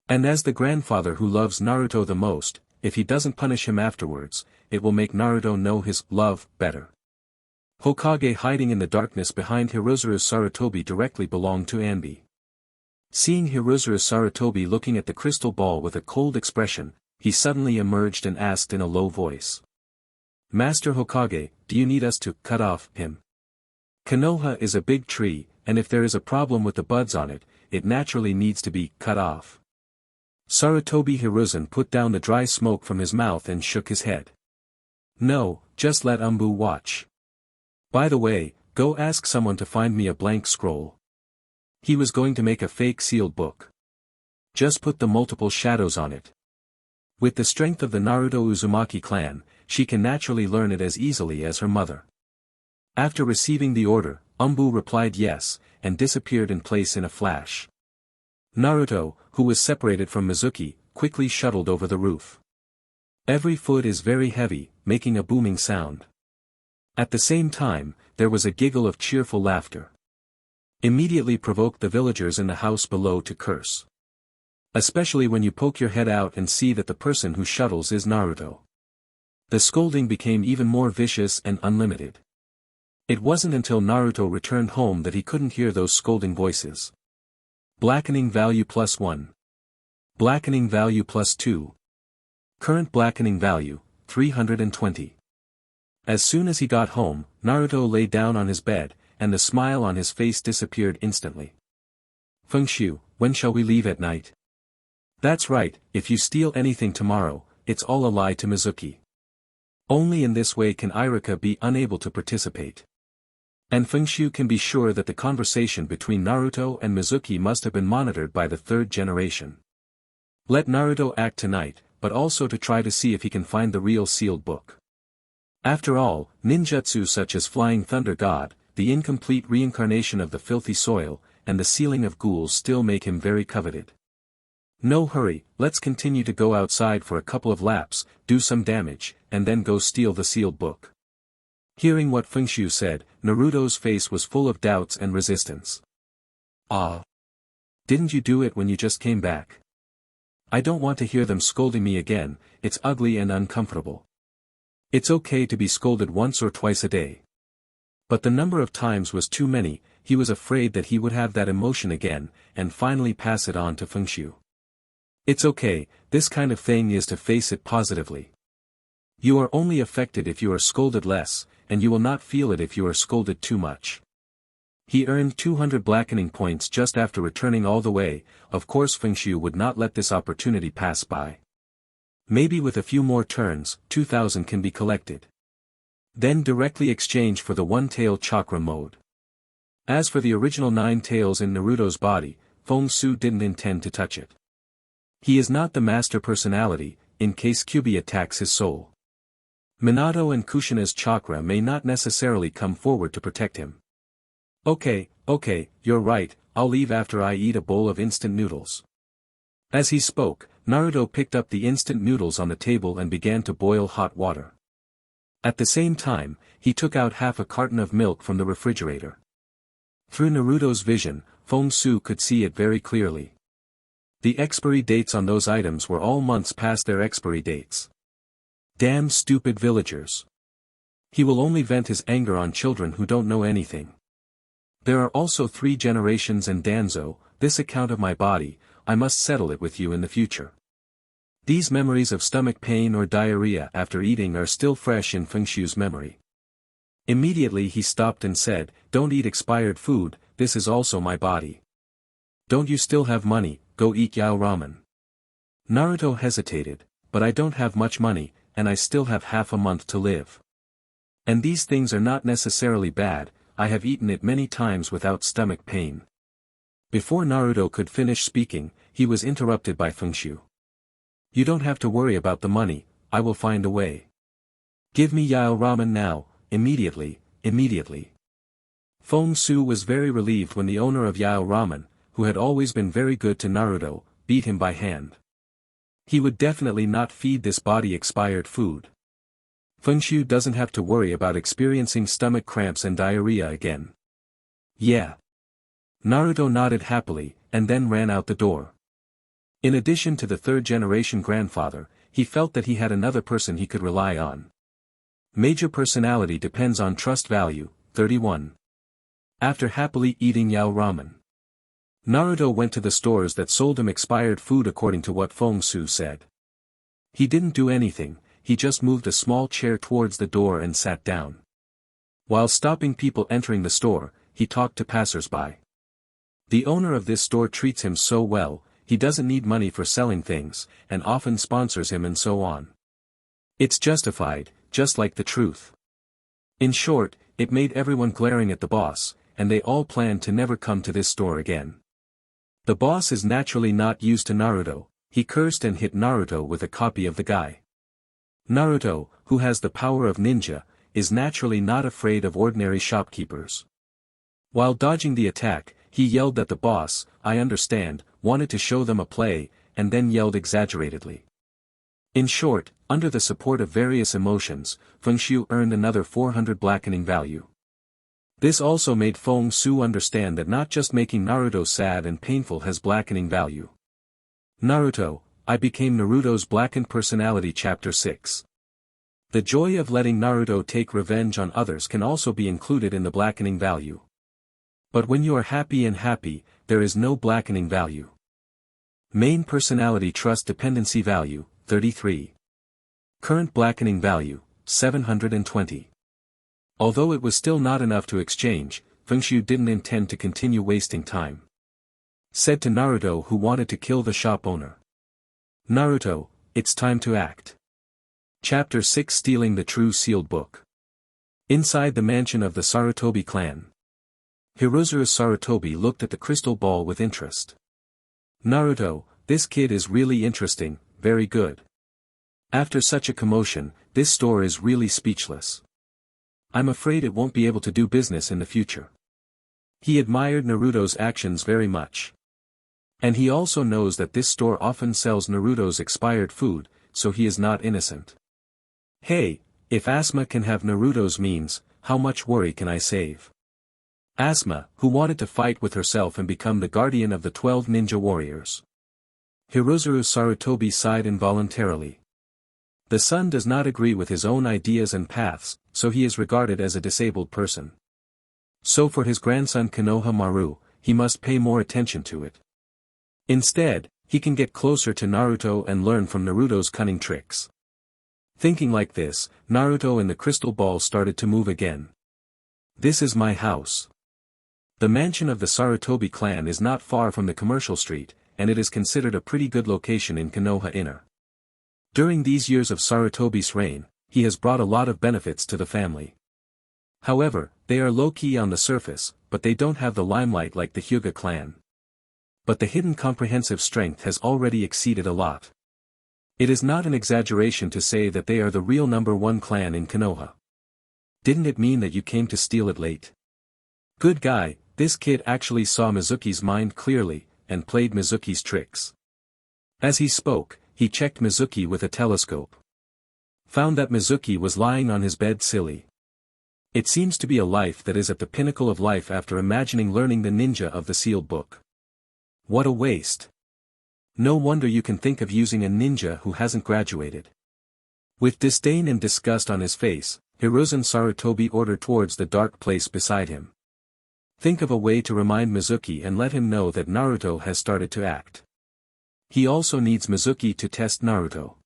[SPEAKER 1] And as the grandfather who loves Naruto the most, if he doesn't punish him afterwards, it will make Naruto know his love better. Hokage hiding in the darkness behind Hirozuru Sarutobi directly belonged to Anbi. Seeing Hirozuru Sarutobi looking at the crystal ball with a cold expression, he suddenly emerged and asked in a low voice. Master Hokage, do you need us to cut off him? Konoha is a big tree, and if there is a problem with the buds on it, it naturally needs to be cut off. Sarutobi Hiruzen put down the dry smoke from his mouth and shook his head. No, just let Umbu watch. By the way, go ask someone to find me a blank scroll. He was going to make a fake sealed book. Just put the multiple shadows on it. With the strength of the Naruto Uzumaki clan, she can naturally learn it as easily as her mother. After receiving the order, Umbu replied yes, and disappeared in place in a flash. Naruto, who was separated from Mizuki, quickly shuttled over the roof. Every foot is very heavy, making a booming sound. At the same time, there was a giggle of cheerful laughter. Immediately provoked the villagers in the house below to curse. Especially when you poke your head out and see that the person who shuttles is Naruto. The scolding became even more vicious and unlimited. It wasn't until Naruto returned home that he couldn't hear those scolding voices. Blackening value +1. Blackening value +2. Current blackening value, 320. As soon as he got home, Naruto lay down on his bed, and the smile on his face disappeared instantly. Fengshu, when shall we leave at night? That's right, if you steal anything tomorrow, it's all a lie to Mizuki. Only in this way can Irika be unable to participate. And Fengshu can be sure that the conversation between Naruto and Mizuki must have been monitored by the third generation. Let Naruto act tonight, but also to try to see if he can find the real sealed book. After all, ninjutsu such as Flying Thunder God, the incomplete reincarnation of the filthy soil, and the sealing of ghouls still make him very coveted. No hurry, let's continue to go outside for a couple of laps, do some damage, and then go steal the sealed book. Hearing what Fengshu said, Naruto's face was full of doubts and resistance. Ah! Didn't you do it when you just came back? I don't want to hear them scolding me again, it's ugly and uncomfortable. It's okay to be scolded once or twice a day. But the number of times was too many, he was afraid that he would have that emotion again, and finally pass it on to Fengshu. It's okay, this kind of thing is to face it positively. You are only affected if you are scolded less, and you will not feel it if you are scolded too much. He earned 200 blackening points just after returning all the way. Of course Fengshu would not let this opportunity pass by. Maybe with a few more turns, 2000 can be collected. Then directly exchange for the one-tail chakra mode. As for the original 9 tails in Naruto's body, Fengshu didn't intend to touch it. He is not the master personality, in case Kyuubi attacks his soul. Minato and Kushina's chakra may not necessarily come forward to protect him. Okay, you're right, I'll leave after I eat a bowl of instant noodles. As he spoke, Naruto picked up the instant noodles on the table and began to boil hot water. At the same time, he took out half a carton of milk from the refrigerator. Through Naruto's vision, Fengshu could see it very clearly. The expiry dates on those items were all months past their expiry dates. Damn stupid villagers. He will only vent his anger on children who don't know anything. There are also 3 generations and Danzo, this account of my body, I must settle it with you in the future. These memories of stomach pain or diarrhea after eating are still fresh in Fengshu's memory. Immediately he stopped and said, don't eat expired food, this is also my body. Don't you still have money, go eat Yao ramen. Naruto hesitated, but I don't have much money, and I still have half a month to live. And these things are not necessarily bad, I have eaten it many times without stomach pain. Before Naruto could finish speaking, he was interrupted by Fengshu. You don't have to worry about the money, I will find a way. Give me Yao ramen now, immediately. Fengshu was very relieved when the owner of Yao ramen, who had always been very good to Naruto, beat him by hand. He would definitely not feed this body expired food. Fengshu doesn't have to worry about experiencing stomach cramps and diarrhea again. Yeah. Naruto nodded happily, and then ran out the door. In addition to the 3rd-generation grandfather, he felt that he had another person he could rely on. Major personality depends on trust value, 31. After happily eating Yao ramen, Naruto went to the stores that sold him expired food according to what Fengshu said. He didn't do anything, he just moved a small chair towards the door and sat down. While stopping people entering the store, he talked to passersby. The owner of this store treats him so well, he doesn't need money for selling things, and often sponsors him and so on. It's justified, just like the truth. In short, it made everyone glaring at the boss, and they all planned to never come to this store again. The boss is naturally not used to Naruto, he cursed and hit Naruto with a copy of the guy. Naruto, who has the power of ninja, is naturally not afraid of ordinary shopkeepers. While dodging the attack, he yelled at the boss, I understand, wanted to show them a play, and then yelled exaggeratedly. In short, under the support of various emotions, Fengshu earned another 400 blackening value. This also made Fengshu understand that not just making Naruto sad and painful has blackening value. Naruto, I became Naruto's Blackened Personality Chapter 6. The joy of letting Naruto take revenge on others can also be included in the blackening value. But when you are happy, there is no blackening value. Main Personality Trust Dependency Value, 33. Current blackening value, 720. Although it was still not enough to exchange, Fengshu didn't intend to continue wasting time. Said to Naruto who wanted to kill the shop owner. Naruto, it's time to act. Chapter 6 Stealing the True Sealed Book. Inside the mansion of the Sarutobi clan. Hirozuru Sarutobi looked at the crystal ball with interest. Naruto, this kid is really interesting, very good. After such a commotion, this store is really speechless. I'm afraid it won't be able to do business in the future. He admired Naruto's actions very much. And he also knows that this store often sells Naruto's expired food, so he is not innocent. Hey, if Asuma can have Naruto's means, how much worry can I save? Asuma, who wanted to fight with herself and become the guardian of the 12 ninja warriors. Hirozuru Sarutobi sighed involuntarily. The son does not agree with his own ideas and paths, so he is regarded as a disabled person. So for his grandson Konoha Maru, he must pay more attention to it. Instead, he can get closer to Naruto and learn from Naruto's cunning tricks. Thinking like this, Naruto and the crystal ball started to move again. This is my house. The mansion of the Sarutobi clan is not far from the commercial street, and it is considered a pretty good location in Konoha Inner. During these years of Sarutobi's reign, he has brought a lot of benefits to the family. However, they are low-key on the surface, but they don't have the limelight like the Hyuga clan. But the hidden comprehensive strength has already exceeded a lot. It is not an exaggeration to say that they are the real #1 clan in Konoha. Didn't it mean that you came to steal it late? Good guy, this kid actually saw Mizuki's mind clearly, and played Mizuki's tricks. As he spoke, he checked Mizuki with a telescope. Found that Mizuki was lying on his bed silly. It seems to be a life that is at the pinnacle of life after imagining learning the ninja of the sealed book. What a waste. No wonder you can think of using a ninja who hasn't graduated. With disdain and disgust on his face, Hiruzen Sarutobi ordered towards the dark place beside him. Think of a way to remind Mizuki and let him know that Naruto has started to act. He also needs Mizuki to test Naruto.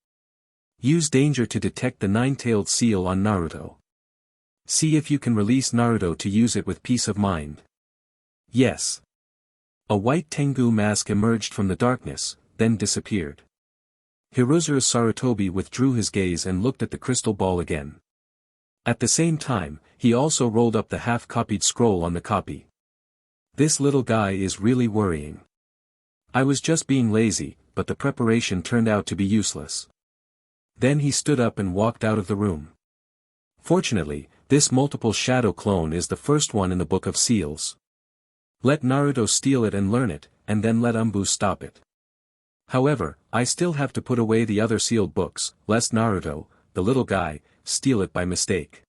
[SPEAKER 1] Use danger to detect the nine-tailed seal on Naruto. See if you can release Naruto to use it with peace of mind. Yes. A white Tengu mask emerged from the darkness, then disappeared. Hiruzen Sarutobi withdrew his gaze and looked at the crystal ball again. At the same time, he also rolled up the half-copied scroll on the copy. This little guy is really worrying. I was just being lazy, but the preparation turned out to be useless. Then he stood up and walked out of the room. Fortunately, this multiple shadow clone is the first one in the Book of Seals. Let Naruto steal it and learn it, and then let Umbu stop it. However, I still have to put away the other sealed books, lest Naruto, the little guy, steal it by mistake.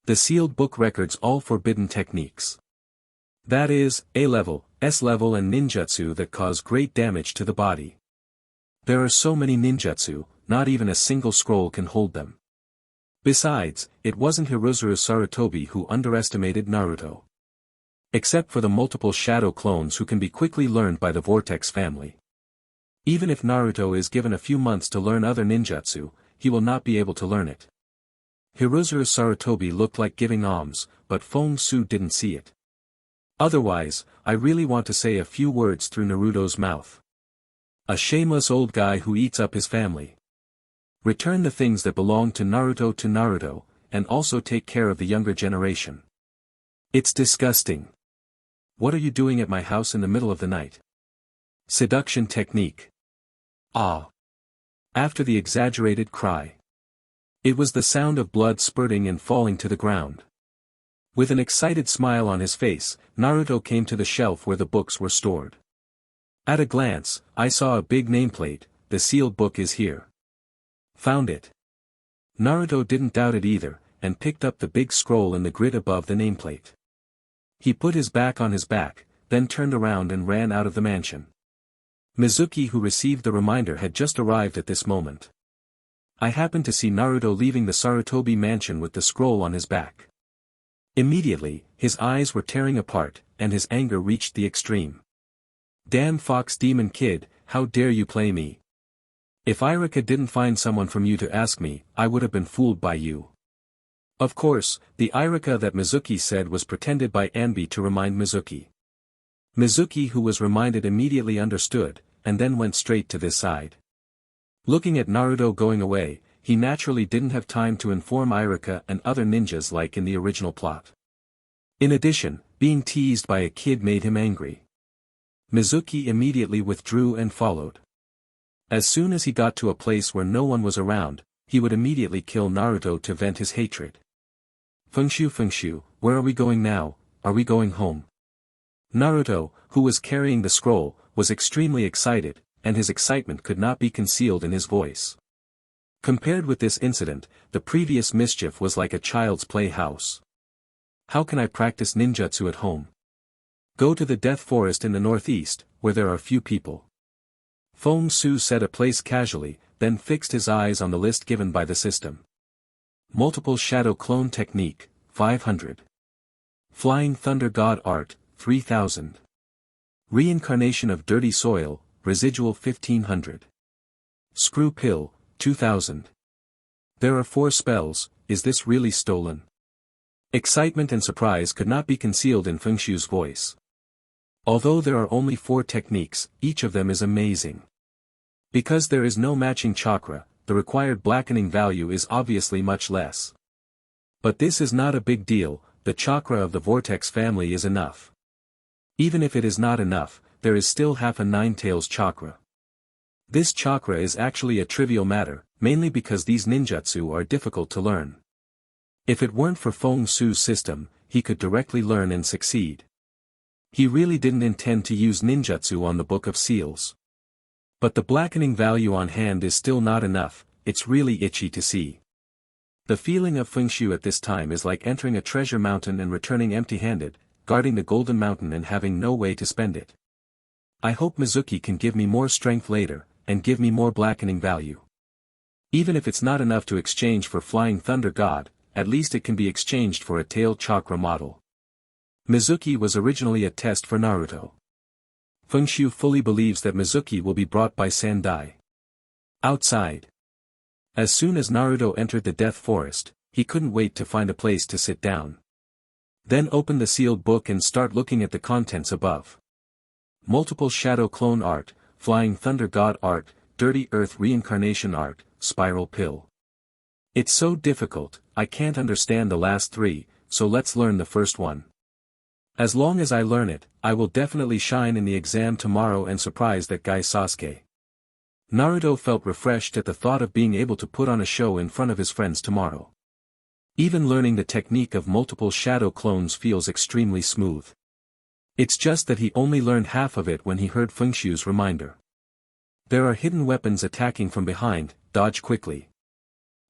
[SPEAKER 1] The sealed book records all forbidden techniques. That is, A-level, S-level and ninjutsu that cause great damage to the body. There are so many ninjutsu, not even a single scroll can hold them. Besides, it wasn't Hiruzen Sarutobi who underestimated Naruto. Except for the multiple shadow clones who can be quickly learned by the Vortex family. Even if Naruto is given a few months to learn other ninjutsu, he will not be able to learn it. Hiruzen Sarutobi looked like giving alms, but Feng Su didn't see it. Otherwise, I really want to say a few words through Naruto's mouth. A shameless old guy who eats up his family. Return the things that belong to Naruto, and also take care of the younger generation. It's disgusting. What are you doing at my house in the middle of the night? Seduction technique. Ah. After the exaggerated cry. It was the sound of blood spurting and falling to the ground. With an excited smile on his face, Naruto came to the shelf where the books were stored. At a glance, I saw a big nameplate, "The sealed book is here." Found it. Naruto didn't doubt it either, and picked up the big scroll in the grid above the nameplate. He put his back on his back, then turned around and ran out of the mansion. Mizuki, who received the reminder, had just arrived at this moment. I happened to see Naruto leaving the Sarutobi mansion with the scroll on his back. Immediately, his eyes were tearing apart, and his anger reached the extreme. Damn fox demon kid, how dare you play me? If Irika didn't find someone from you to ask me, I would have been fooled by you. Of course, the Irika that Mizuki said was pretended by Anbi to remind Mizuki. Mizuki, who was reminded, immediately understood, and then went straight to this side. Looking at Naruto going away, he naturally didn't have time to inform Irika and other ninjas like in the original plot. In addition, being teased by a kid made him angry. Mizuki immediately withdrew and followed. As soon as he got to a place where no one was around, he would immediately kill Naruto to vent his hatred. Fengshu, where are we going now? Are we going home? Naruto, who was carrying the scroll, was extremely excited, and his excitement could not be concealed in his voice. Compared with this incident, the previous mischief was like a child's playhouse. How can I practice ninjutsu at home? Go to the Death Forest in the northeast, where there are few people. Feng Su said a place casually, then fixed his eyes on the list given by the system. Multiple Shadow Clone Technique, 500. Flying Thunder God Art, 3000. Reincarnation of Dirty Soil, Residual 1500. Screw Pill, 2000. There are 4 spells, is this really stolen? Excitement and surprise could not be concealed in Fengshu's voice. Although there are only 4 techniques, each of them is amazing. Because there is no matching chakra, the required blackening value is obviously much less. But this is not a big deal, the chakra of the vortex family is enough. Even if it is not enough, there is still half a nine-tails chakra. This chakra is actually a trivial matter, mainly because these ninjutsu are difficult to learn. If it weren't for Feng Su's system, he could directly learn and succeed. He really didn't intend to use ninjutsu on the Book of Seals. But the blackening value on hand is still not enough, it's really itchy to see. The feeling of Fengshu at this time is like entering a treasure mountain and returning empty-handed, guarding the golden mountain and having no way to spend it. I hope Mizuki can give me more strength later, and give me more blackening value. Even if it's not enough to exchange for Flying Thunder God, at least it can be exchanged for a tail chakra model. Mizuki was originally a test for Naruto. Fengshu fully believes that Mizuki will be brought by Sandai. Outside. As soon as Naruto entered the Death Forest, he couldn't wait to find a place to sit down. Then open the sealed book and start looking at the contents above. Multiple Shadow Clone Art, Flying Thunder God Art, Dirty Earth Reincarnation Art, Spiral Pill. It's so difficult, I can't understand the last 3, so let's learn the first one. As long as I learn it, I will definitely shine in the exam tomorrow and surprise that guy Sasuke. Naruto felt refreshed at the thought of being able to put on a show in front of his friends tomorrow. Even learning the technique of multiple shadow clones feels extremely smooth. It's just that he only learned half of it when he heard Fengshu's reminder. There are hidden weapons attacking from behind, dodge quickly.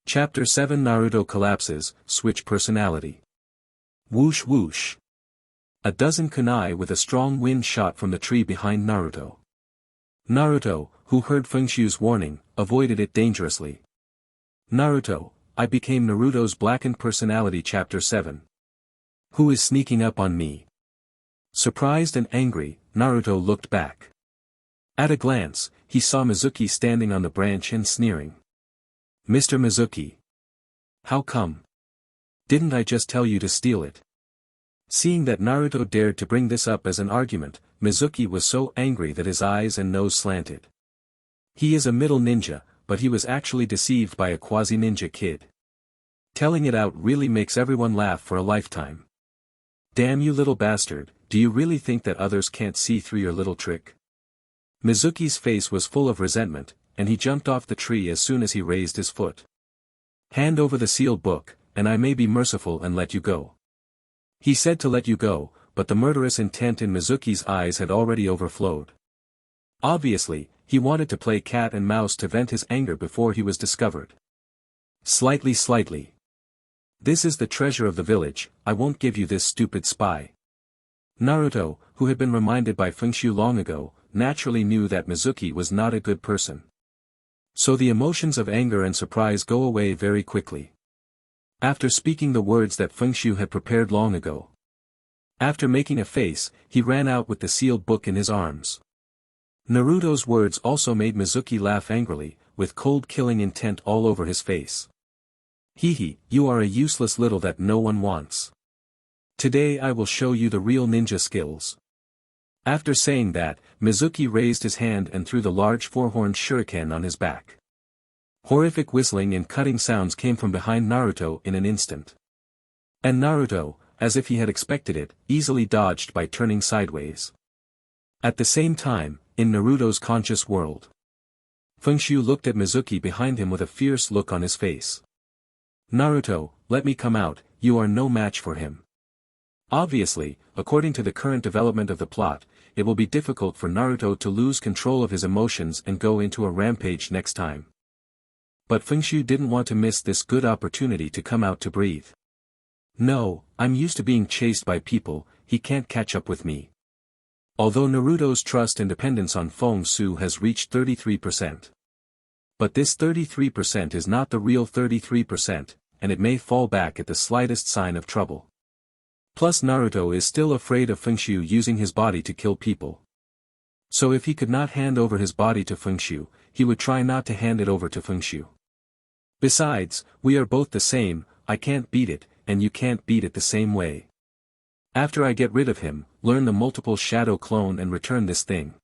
[SPEAKER 1] Chapter 7 Naruto collapses, switch personality. Whoosh whoosh. A dozen kunai with a strong wind shot from the tree behind Naruto. Naruto, who heard Fengshu's warning, avoided it dangerously. Naruto, I became Naruto's Blackened Personality Chapter 7. Who is sneaking up on me? Surprised and angry, Naruto looked back. At a glance, he saw Mizuki standing on the branch and sneering. Mr. Mizuki. How come? Didn't I just tell you to steal it? Seeing that Naruto dared to bring this up as an argument, Mizuki was so angry that his eyes and nose slanted. He is a middle ninja, but he was actually deceived by a quasi-ninja kid. Telling it out really makes everyone laugh for a lifetime. Damn you little bastard, do you really think that others can't see through your little trick? Mizuki's face was full of resentment, and he jumped off the tree as soon as he raised his foot. Hand over the sealed book, and I may be merciful and let you go. He said to let you go, but the murderous intent in Mizuki's eyes had already overflowed. Obviously, he wanted to play cat and mouse to vent his anger before he was discovered. Slightly. This is the treasure of the village, I won't give you this stupid spy. Naruto, who had been reminded by Fengshu long ago, naturally knew that Mizuki was not a good person. So the emotions of anger and surprise go away very quickly. After speaking the words that Fengshu had prepared long ago. After making a face, he ran out with the sealed book in his arms. Naruto's words also made Mizuki laugh angrily, with cold killing intent all over his face. Hehe, you are a useless little that no one wants. Today I will show you the real ninja skills. After saying that, Mizuki raised his hand and threw the large four-horned shuriken on his back. Horrific whistling and cutting sounds came from behind Naruto in an instant. And Naruto, as if he had expected it, easily dodged by turning sideways. At the same time, in Naruto's conscious world, Fengshu looked at Mizuki behind him with a fierce look on his face. Naruto, let me come out, you are no match for him. Obviously, according to the current development of the plot, it will be difficult for Naruto to lose control of his emotions and go into a rampage next time. But Fengshu didn't want to miss this good opportunity to come out to breathe. No, I'm used to being chased by people, he can't catch up with me. Although Naruto's trust and dependence on Feng Su has reached 33%. But this 33% is not the real 33%, and it may fall back at the slightest sign of trouble. Plus Naruto is still afraid of Fengshu using his body to kill people. So if he could not hand over his body to Fengshu, he would try not to hand it over to Fengshu. Besides, we are both the same, I can't beat it, and you can't beat it the same way. After I get rid of him, learn the multiple shadow clone and return this thing.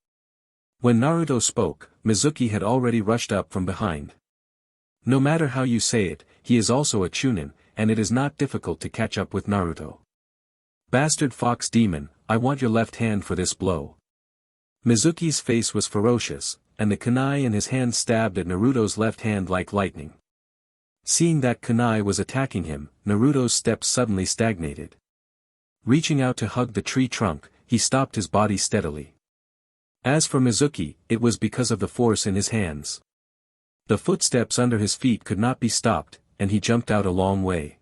[SPEAKER 1] When Naruto spoke, Mizuki had already rushed up from behind. No matter how you say it, he is also a Chunin, and it is not difficult to catch up with Naruto. Bastard fox demon, I want your left hand for this blow. Mizuki's face was ferocious, and the kunai in his hand stabbed at Naruto's left hand like lightning. Seeing that kunai was attacking him, Naruto's steps suddenly stagnated. Reaching out to hug the tree trunk, he stopped his body steadily. As for Mizuki, it was because of the force in his hands. The footsteps under his feet could not be stopped, and he jumped out a long way.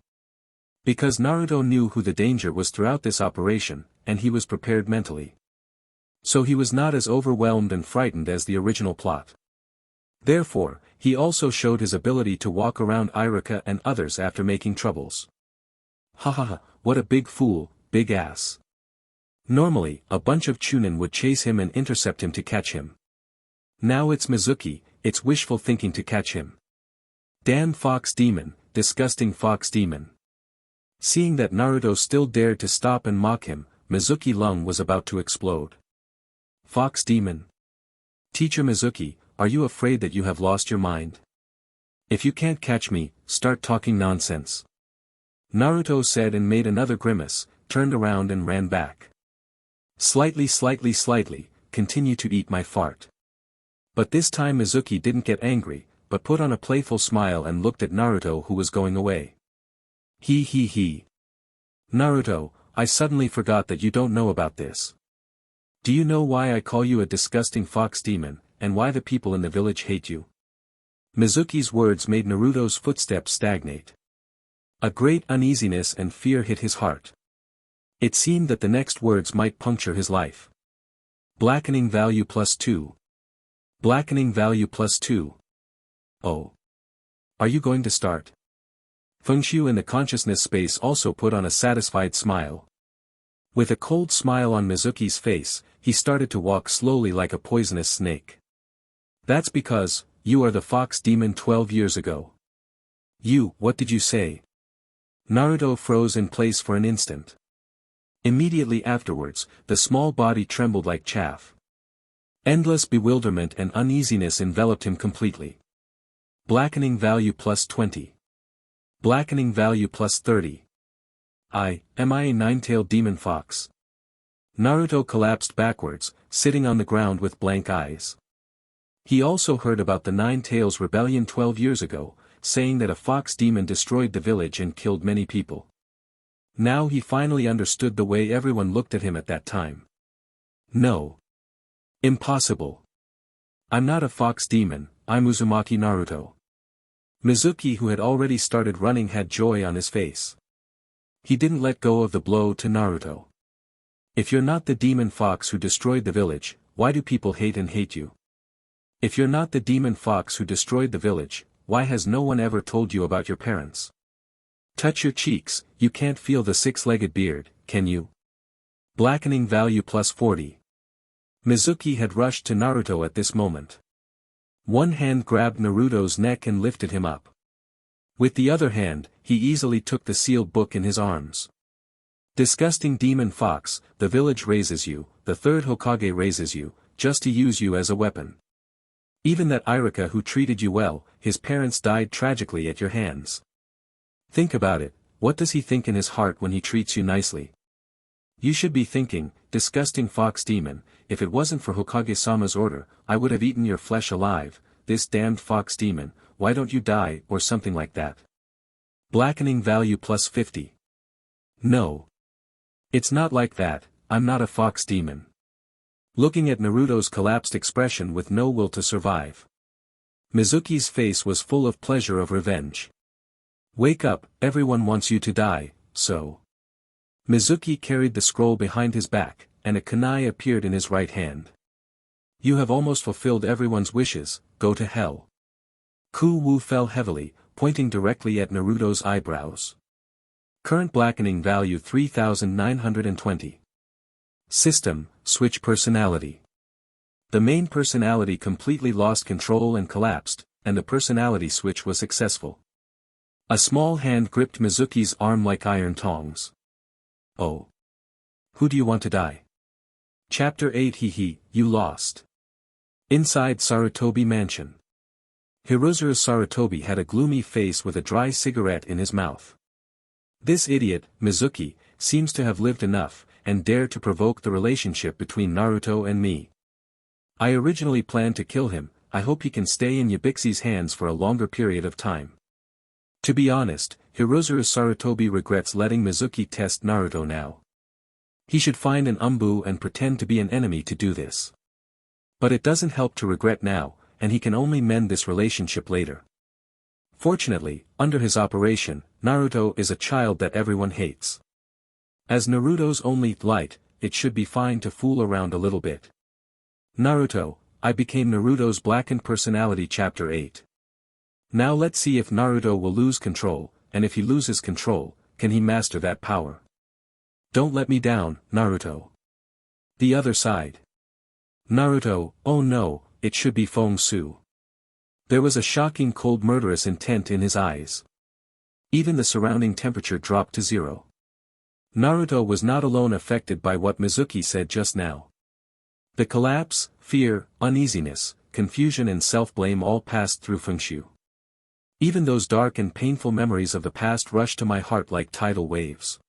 [SPEAKER 1] Because Naruto knew who the danger was throughout this operation, and he was prepared mentally. So he was not as overwhelmed and frightened as the original plot. Therefore, he also showed his ability to walk around Iruka and others after making troubles. Hahaha, what a big fool, big ass. Normally, a bunch of Chunin would chase him and intercept him to catch him. Now it's Mizuki, it's wishful thinking to catch him. Damn fox demon, disgusting fox demon. Seeing that Naruto still dared to stop and mock him, Mizuki lung was about to explode. Fox demon. Teacher Mizuki, are you afraid that you have lost your mind? If you can't catch me, start talking nonsense. Naruto said and made another grimace, turned around and ran back. Slightly, continue to eat my fart. But this time Mizuki didn't get angry, but put on a playful smile and looked at Naruto who was going away. He. Naruto, I suddenly forgot that you don't know about this. Do you know why I call you a disgusting fox demon, and why the people in the village hate you? Mizuki's words made Naruto's footsteps stagnate. A great uneasiness and fear hit his heart. It seemed that the next words might puncture his life. Blackening value +2. Blackening value +2. Oh. Are you going to start? Fengxiu in the consciousness space also put on a satisfied smile. With a cold smile on Mizuki's face, he started to walk slowly like a poisonous snake. That's because, you are the fox demon 12 years ago. What did you say? Naruto froze in place for an instant. Immediately afterwards, the small body trembled like chaff. Endless bewilderment and uneasiness enveloped him completely. Blackening value +20. Blackening value +30. Am I a nine-tailed demon fox? Naruto collapsed backwards, sitting on the ground with blank eyes. He also heard about the Nine Tails rebellion 12 years ago, saying that a fox demon destroyed the village and killed many people. Now he finally understood the way everyone looked at him at that time. No. Impossible. I'm not a fox demon, I'm Uzumaki Naruto. Mizuki, who had already started running, had joy on his face. He didn't let go of the blow to Naruto. If you're not the demon fox who destroyed the village, why do people hate you? If you're not the demon fox who destroyed the village, why has no one ever told you about your parents? Touch your cheeks, you can't feel the six-legged beard, can you? Blackening value +40. Mizuki had rushed to Naruto at this moment. One hand grabbed Naruto's neck and lifted him up. With the other hand, he easily took the sealed book in his arms. Disgusting demon fox, the village raises you, the third Hokage raises you, just to use you as a weapon. Even that Iruka who treated you well, his parents died tragically at your hands. Think about it, what does he think in his heart when he treats you nicely? You should be thinking, disgusting fox demon, if it wasn't for Hokage-sama's order, I would have eaten your flesh alive, this damned fox demon, why don't you die, or something like that. Blackening value +50. No. It's not like that, I'm not a fox demon. Looking at Naruto's collapsed expression with no will to survive. Mizuki's face was full of pleasure of revenge. Wake up, everyone wants you to die, so. Mizuki carried the scroll behind his back, and a kunai appeared in his right hand. You have almost fulfilled everyone's wishes, go to hell. Ku-Wu fell heavily, pointing directly at Naruto's eyebrows. Current blackening value 3920. System, switch personality. The main personality completely lost control and collapsed, and the personality switch was successful. A small hand gripped Mizuki's arm like iron tongs. Oh. Who do you want to die? Chapter 8 Hee, you lost. Inside Sarutobi Mansion. Hirozuru Sarutobi had a gloomy face with a dry cigarette in his mouth. This idiot, Mizuki, seems to have lived enough, and dared to provoke the relationship between Naruto and me. I originally planned to kill him. I hope he can stay in Yabixi's hands for a longer period of time. To be honest, Hirozuru Sarutobi regrets letting Mizuki test Naruto now. He should find an Umbu and pretend to be an enemy to do this. But it doesn't help to regret now, and he can only mend this relationship later. Fortunately, under his operation, Naruto is a child that everyone hates. As Naruto's only light, it should be fine to fool around a little bit. Naruto, I became Naruto's Blackened Personality Chapter 8. Now let's see if Naruto will lose control, and if he loses control, can he master that power? Don't let me down, Naruto. The other side. Naruto, oh no, it should be Feng Su. There was a shocking cold murderous intent in his eyes. Even the surrounding temperature dropped to 0. Naruto was not alone affected by what Mizuki said just now. The collapse, fear, uneasiness, confusion and self-blame all passed through Feng Shu. Even those dark and painful memories of the past rushed to my heart like tidal waves.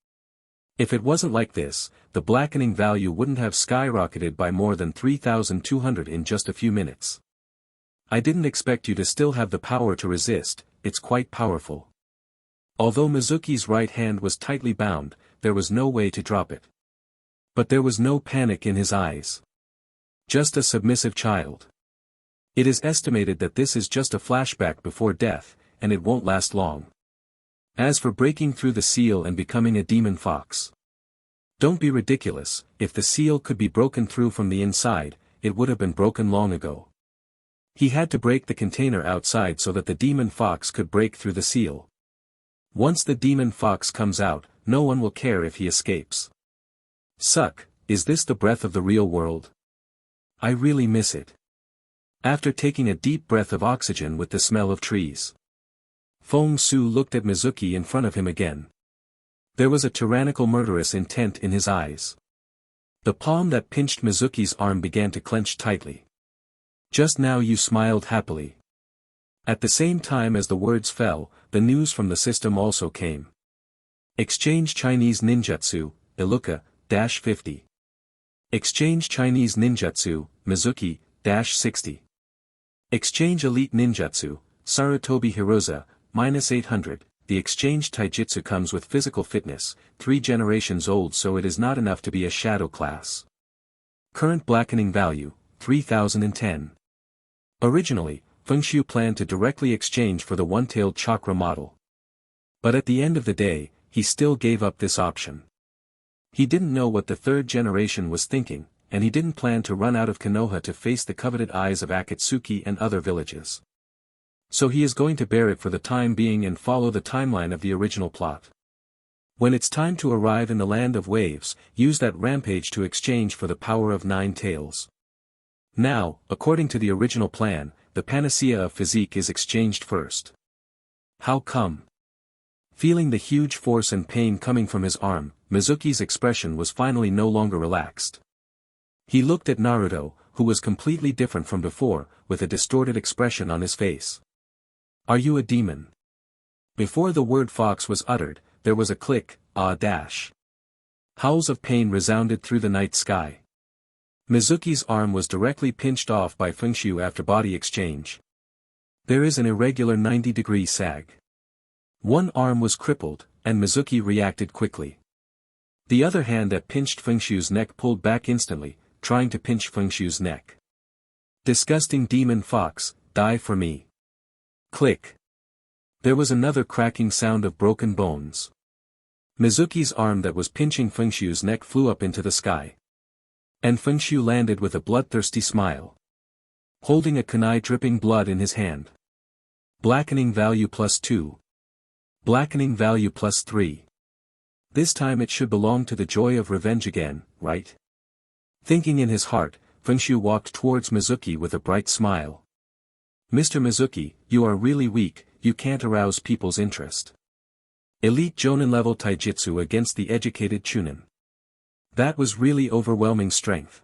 [SPEAKER 1] If it wasn't like this, the blackening value wouldn't have skyrocketed by more than 3,200 in just a few minutes. I didn't expect you to still have the power to resist, it's quite powerful. Although Mizuki's right hand was tightly bound, there was no way to drop it. But there was no panic in his eyes. Just a submissive child. It is estimated that this is just a flashback before death, and it won't last long. As for breaking through the seal and becoming a demon fox. Don't be ridiculous, if the seal could be broken through from the inside, it would have been broken long ago. He had to break the container outside so that the demon fox could break through the seal. Once the demon fox comes out, no one will care if he escapes. Suck, is this the breath of the real world? I really miss it. After taking a deep breath of oxygen with the smell of trees. Feng Su looked at Mizuki in front of him again. There was a tyrannical murderous intent in his eyes. The palm that pinched Mizuki's arm began to clench tightly. Just now you smiled happily. At the same time as the words fell, the news from the system also came. Exchange Chinese Ninjutsu, Iluka, -50. Exchange Chinese Ninjutsu, Mizuki, -60. Exchange Elite Ninjutsu, Sarutobi Hiroza, -800. The exchange taijutsu comes with physical fitness, 3 generations old, so it is not enough to be a shadow class. Current blackening value, 3010. Originally, Feng Shu planned to directly exchange for the one-tailed chakra model. But at the end of the day, he still gave up this option. He didn't know what the 3rd generation was thinking, and he didn't plan to run out of Konoha to face the coveted eyes of Akatsuki and other villages. So he is going to bear it for the time being and follow the timeline of the original plot. When it's time to arrive in the land of waves, use that rampage to exchange for the power of 9 tails. Now, according to the original plan, the panacea of physique is exchanged first. How come? Feeling the huge force and pain coming from his arm, Mizuki's expression was finally no longer relaxed. He looked at Naruto, who was completely different from before, with a distorted expression on his face. Are you a demon? Before the word fox was uttered, there was a click, dash. Howls of pain resounded through the night sky. Mizuki's arm was directly pinched off by Feng Shu after body exchange. There is an irregular 90-degree sag. One arm was crippled, and Mizuki reacted quickly. The other hand that pinched Feng Shu's neck pulled back instantly, trying to pinch Feng Shu's neck. Disgusting demon fox, die for me. Click. There was another cracking sound of broken bones. Mizuki's arm that was pinching Feng Shu's neck flew up into the sky. And Feng Shu landed with a bloodthirsty smile. Holding a kunai dripping blood in his hand. Blackening value +2. Blackening value +3. This time it should belong to the joy of revenge again, right? Thinking in his heart, Feng Shu walked towards Mizuki with a bright smile. Mr. Mizuki, you are really weak, you can't arouse people's interest. Elite Jonin level taijutsu against the educated Chunin. That was really overwhelming strength.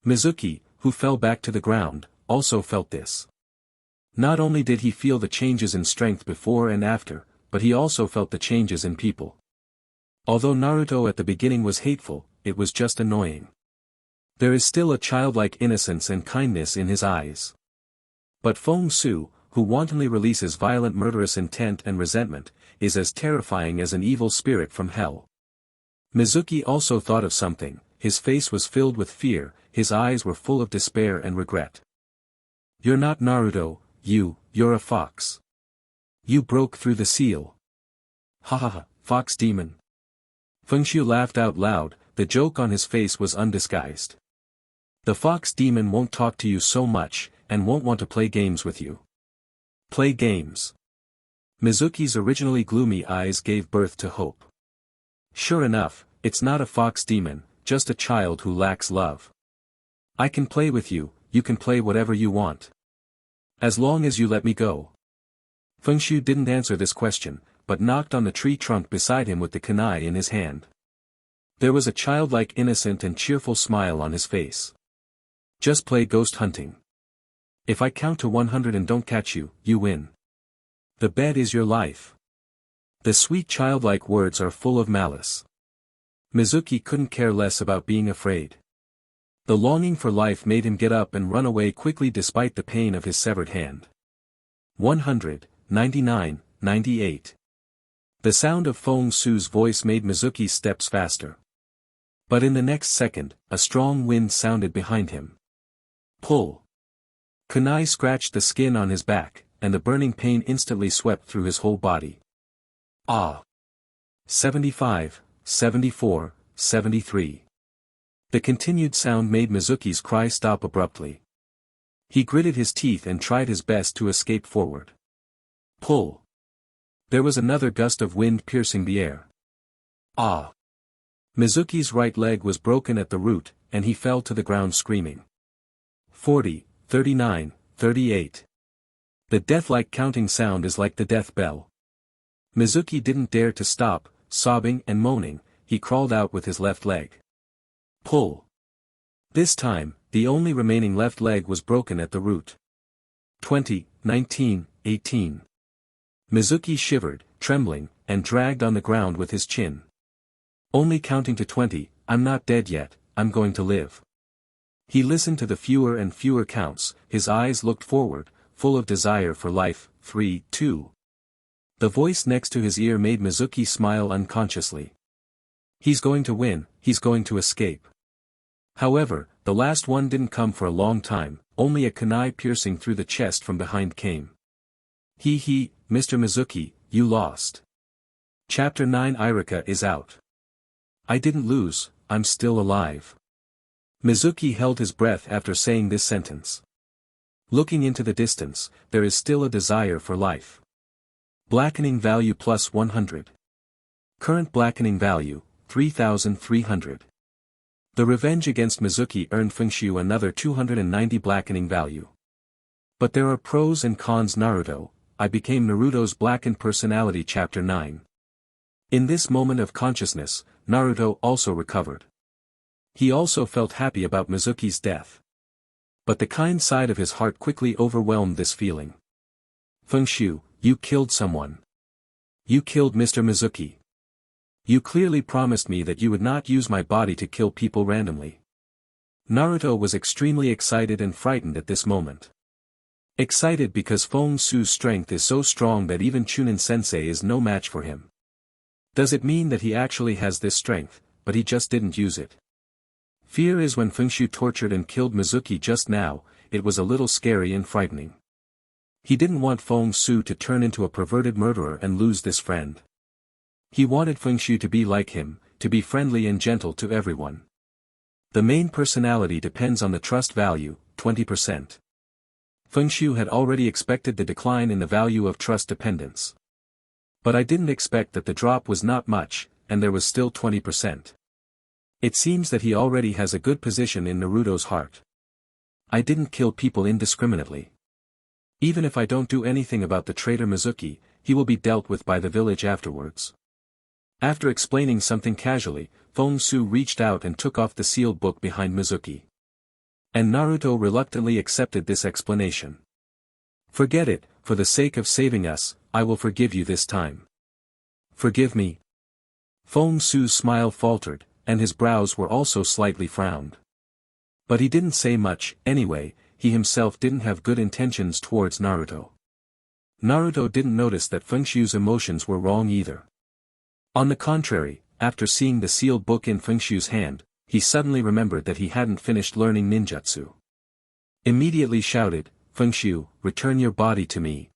[SPEAKER 1] Mizuki, who fell back to the ground, also felt this. Not only did he feel the changes in strength before and after, but he also felt the changes in people. Although Naruto at the beginning was hateful, it was just annoying. There is still a childlike innocence and kindness in his eyes. But Feng Su, who wantonly releases violent murderous intent and resentment, is as terrifying as an evil spirit from hell. Mizuki also thought of something, his face was filled with fear, his eyes were full of despair and regret. You're not Naruto, you're a fox. You broke through the seal. Ha ha ha, fox demon. Feng Shu laughed out loud, the joke on his face was undisguised. The fox demon won't talk to you so much, and won't want to play games with you. Play games. Mizuki's originally gloomy eyes gave birth to hope. Sure enough, it's not a fox demon, just a child who lacks love. I can play with you, you can play whatever you want. As long as you let me go. Feng Shu didn't answer this question, but knocked on the tree trunk beside him with the kunai in his hand. There was a childlike innocent and cheerful smile on his face. Just play ghost hunting. If I count to 100 and don't catch you, you win. The bed is your life. The sweet childlike words are full of malice. Mizuki couldn't care less about being afraid. The longing for life made him get up and run away quickly despite the pain of his severed hand. 100, 99, 98. The sound of Feng Su's voice made Mizuki's steps faster. But in the next second, a strong wind sounded behind him. Pull. Kunai scratched the skin on his back, and the burning pain instantly swept through his whole body. Ah! 75, 74, 73. The continued sound made Mizuki's cry stop abruptly. He gritted his teeth and tried his best to escape forward. Pull. There was another gust of wind piercing the air. Ah! Mizuki's right leg was broken at the root, and he fell to the ground screaming. 40, 39, 38. The death-like counting sound is like the death bell. Mizuki didn't dare to stop, sobbing and moaning, he crawled out with his left leg. Pull. This time, the only remaining left leg was broken at the root. 20, 19, 18. Mizuki shivered, trembling, and dragged on the ground with his chin. Only counting to 20, I'm not dead yet, I'm going to live. He listened to the fewer and fewer counts, his eyes looked forward, full of desire for life. 3, 2. The voice next to his ear made Mizuki smile unconsciously. He's going to win, he's going to escape. However, the last one didn't come for a long time, only a kunai piercing through the chest from behind came. He, Mr. Mizuki, you lost. Chapter 9 Irika is out. I didn't lose, I'm still alive. Mizuki held his breath after saying this sentence. Looking into the distance, there is still a desire for life. Blackening value plus 100. Current blackening value, 3,300. The revenge against Mizuki earned Feng Shu another 290 blackening value. But there are pros and cons. Naruto, I became Naruto's Blackened Personality Chapter 9. In this moment of consciousness, Naruto also recovered. He also felt happy about Mizuki's death. But the kind side of his heart quickly overwhelmed this feeling. Feng Shu, you killed someone. You killed Mr. Mizuki. You clearly promised me that you would not use my body to kill people randomly. Naruto was extremely excited and frightened at this moment. Excited because Feng Su's strength is so strong that even Chunin-sensei is no match for him. Does it mean that he actually has this strength, but he just didn't use it? Fear is when Feng Shu tortured and killed Mizuki just now, it was a little scary and frightening. He didn't want Feng Su to turn into a perverted murderer and lose this friend. He wanted Feng Shu to be like him, to be friendly and gentle to everyone. The main personality depends on the trust value, 20%. Feng Shu had already expected the decline in the value of trust dependence. But I didn't expect that the drop was not much, and there was still 20%. It seems that he already has a good position in Naruto's heart. I didn't kill people indiscriminately. Even if I don't do anything about the traitor Mizuki, he will be dealt with by the village afterwards. After explaining something casually, Feng Su reached out and took off the sealed book behind Mizuki. And Naruto reluctantly accepted this explanation. Forget it, for the sake of saving us, I will forgive you this time. Forgive me? Feng Su's smile faltered, and his brows were also slightly frowned. But he didn't say much, anyway. He himself didn't have good intentions towards Naruto. Naruto didn't notice that Feng Shu's emotions were wrong either. On the contrary, after seeing the sealed book in Feng Shu's hand, he suddenly remembered that he hadn't finished learning ninjutsu. Immediately shouted, Feng Shu, return your body to me.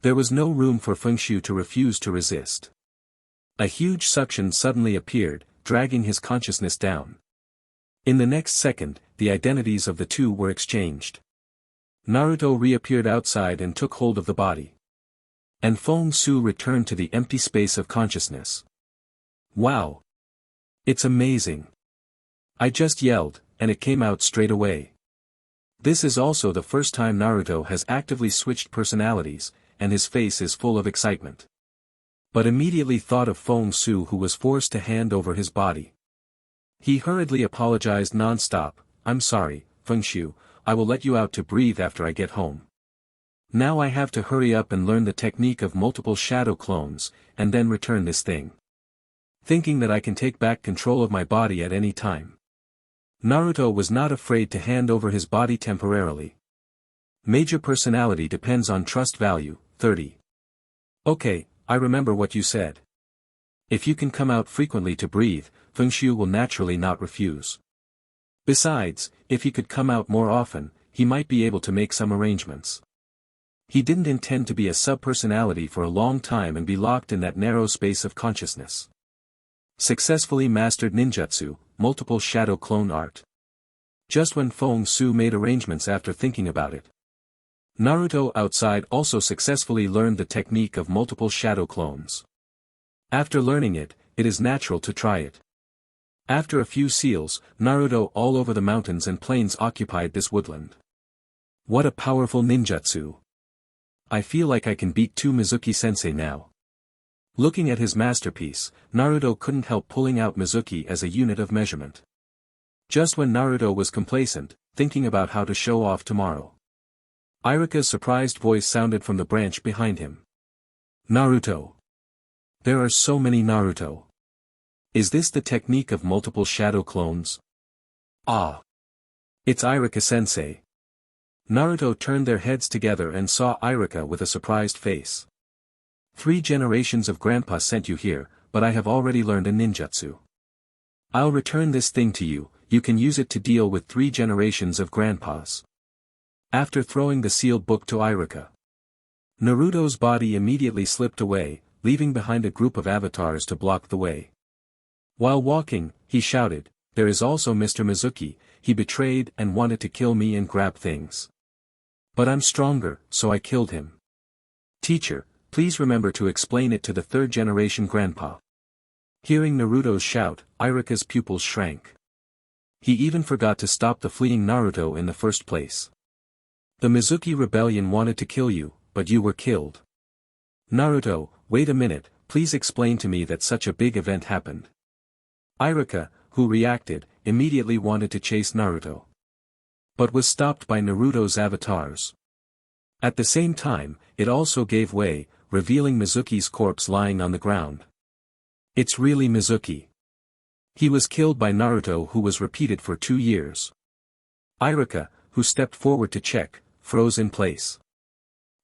[SPEAKER 1] There was no room for Feng Shu to refuse to resist. A huge suction suddenly appeared, dragging his consciousness down. In the next second, the identities of the two were exchanged. Naruto reappeared outside and took hold of the body. And Feng Su returned to the empty space of consciousness. Wow! It's amazing! I just yelled, and it came out straight away. This is also the first time Naruto has actively switched personalities, and his face is full of excitement. But immediately thought of Feng Su, who was forced to hand over his body. He hurriedly apologized non-stop, I'm sorry, Feng Shu, I will let you out to breathe after I get home. Now I have to hurry up and learn the technique of multiple shadow clones, and then return this thing. Thinking that I can take back control of my body at any time. Naruto was not afraid to hand over his body temporarily. Major personality depends on trust value, 30. Okay, I remember what you said. If you can come out frequently to breathe, Feng Shu will naturally not refuse. Besides, if he could come out more often, he might be able to make some arrangements. He didn't intend to be a sub-personality for a long time and be locked in that narrow space of consciousness. Successfully mastered ninjutsu, multiple shadow clone art. Just when Feng Su made arrangements after thinking about it. Naruto outside also successfully learned the technique of multiple shadow clones. After learning it, it is natural to try it. After a few seals, Naruto all over the mountains and plains occupied this woodland. What a powerful ninjutsu! I feel like I can beat 2 Mizuki-sensei now. Looking at his masterpiece, Naruto couldn't help pulling out Mizuki as a unit of measurement. Just when Naruto was complacent, thinking about how to show off tomorrow. Irika's surprised voice sounded from the branch behind him. Naruto! There are so many Naruto. Is this the technique of multiple shadow clones? Ah! It's Irika-sensei. Naruto turned their heads together and saw Irika with a surprised face. 3 generations of grandpa sent you here, but I have already learned a ninjutsu. I'll return this thing to you, you can use it to deal with 3 generations of grandpas. After throwing the sealed book to Irika, Naruto's body immediately slipped away, leaving behind a group of avatars to block the way. While walking, he shouted, there is also Mr. Mizuki, he betrayed and wanted to kill me and grab things. But I'm stronger, so I killed him. Teacher, please remember to explain it to the 3rd generation grandpa. Hearing Naruto's shout, Irika's pupils shrank. He even forgot to stop the fleeing Naruto in the first place. The Mizuki rebellion wanted to kill you, but you were killed. Naruto, wait a minute, please explain to me that such a big event happened. Irika, who reacted, immediately wanted to chase Naruto. But was stopped by Naruto's avatars. At the same time, it also gave way, revealing Mizuki's corpse lying on the ground. It's really Mizuki. He was killed by Naruto, who was repeated for 2 years. Irika, who stepped forward to check, froze in place.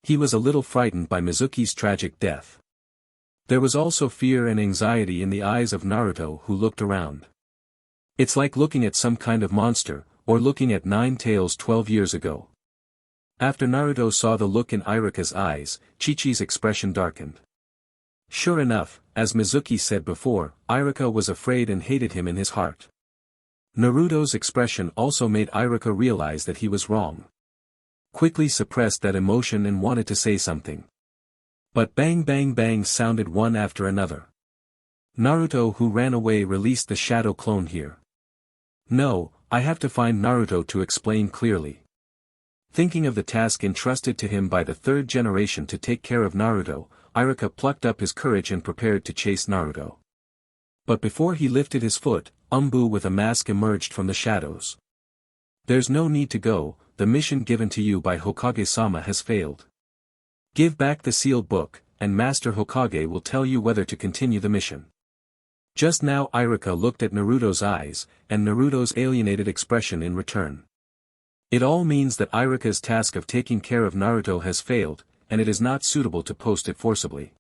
[SPEAKER 1] He was a little frightened by Mizuki's tragic death. There was also fear and anxiety in the eyes of Naruto, who looked around. It's like looking at some kind of monster, or looking at Nine Tails 12 years ago. After Naruto saw the look in Irika's eyes, Chi-Chi's expression darkened. Sure enough, as Mizuki said before, Irika was afraid and hated him in his heart. Naruto's expression also made Irika realize that he was wrong. Quickly suppressed that emotion and wanted to say something. But bang bang bang sounded one after another. Naruto, who ran away, released the shadow clone here. No, I have to find Naruto to explain clearly. Thinking of the task entrusted to him by the third generation to take care of Naruto, Iruka plucked up his courage and prepared to chase Naruto. But before he lifted his foot, Umbu with a mask emerged from the shadows. "There's no need to go, the mission given to you by Hokage-sama has failed. Give back the sealed book, and Master Hokage will tell you whether to continue the mission." Just now Iruka looked at Naruto's eyes, and Naruto's alienated expression in return. It all means that Iruka's task of taking care of Naruto has failed, and it is not suitable to post it forcibly.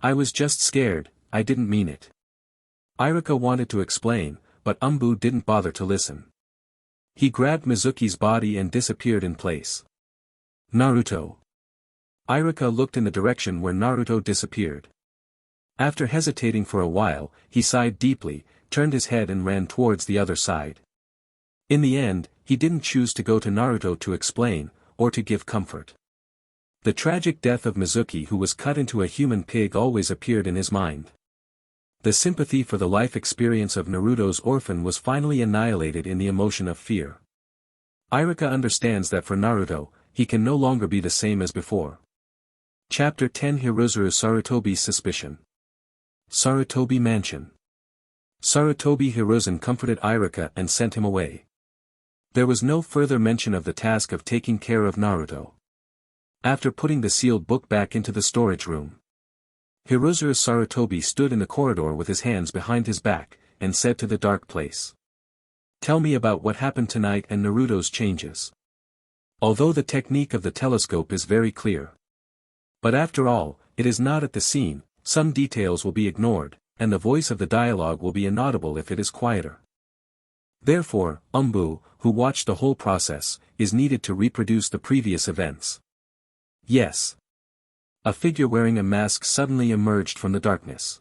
[SPEAKER 1] "I was just scared, I didn't mean it." Iruka wanted to explain, but Umbu didn't bother to listen. He grabbed Mizuki's body and disappeared in place. "Naruto." Iruka looked in the direction where Naruto disappeared. After hesitating for a while, he sighed deeply, turned his head and ran towards the other side. In the end, he didn't choose to go to Naruto to explain, or to give comfort. The tragic death of Mizuki, who was cut into a human pig, always appeared in his mind. The sympathy for the life experience of Naruto's orphan was finally annihilated in the emotion of fear. Iruka understands that for Naruto, he can no longer be the same as before. Chapter 10 Hirozuru Sarutobi's Suspicion. Sarutobi Mansion. Sarutobi Hiruzen comforted Iruka and sent him away. There was no further mention of the task of taking care of Naruto. After putting the sealed book back into the storage room, Hirozuru Sarutobi stood in the corridor with his hands behind his back, and said to the dark place. "Tell me about what happened tonight and Naruto's changes. Although the technique of the telescope is very clear. But after all, it is not at the scene, some details will be ignored, and the voice of the dialogue will be inaudible if it is quieter. Therefore, Umbu, who watched the whole process, is needed to reproduce the previous events." "Yes." A figure wearing a mask suddenly emerged from the darkness.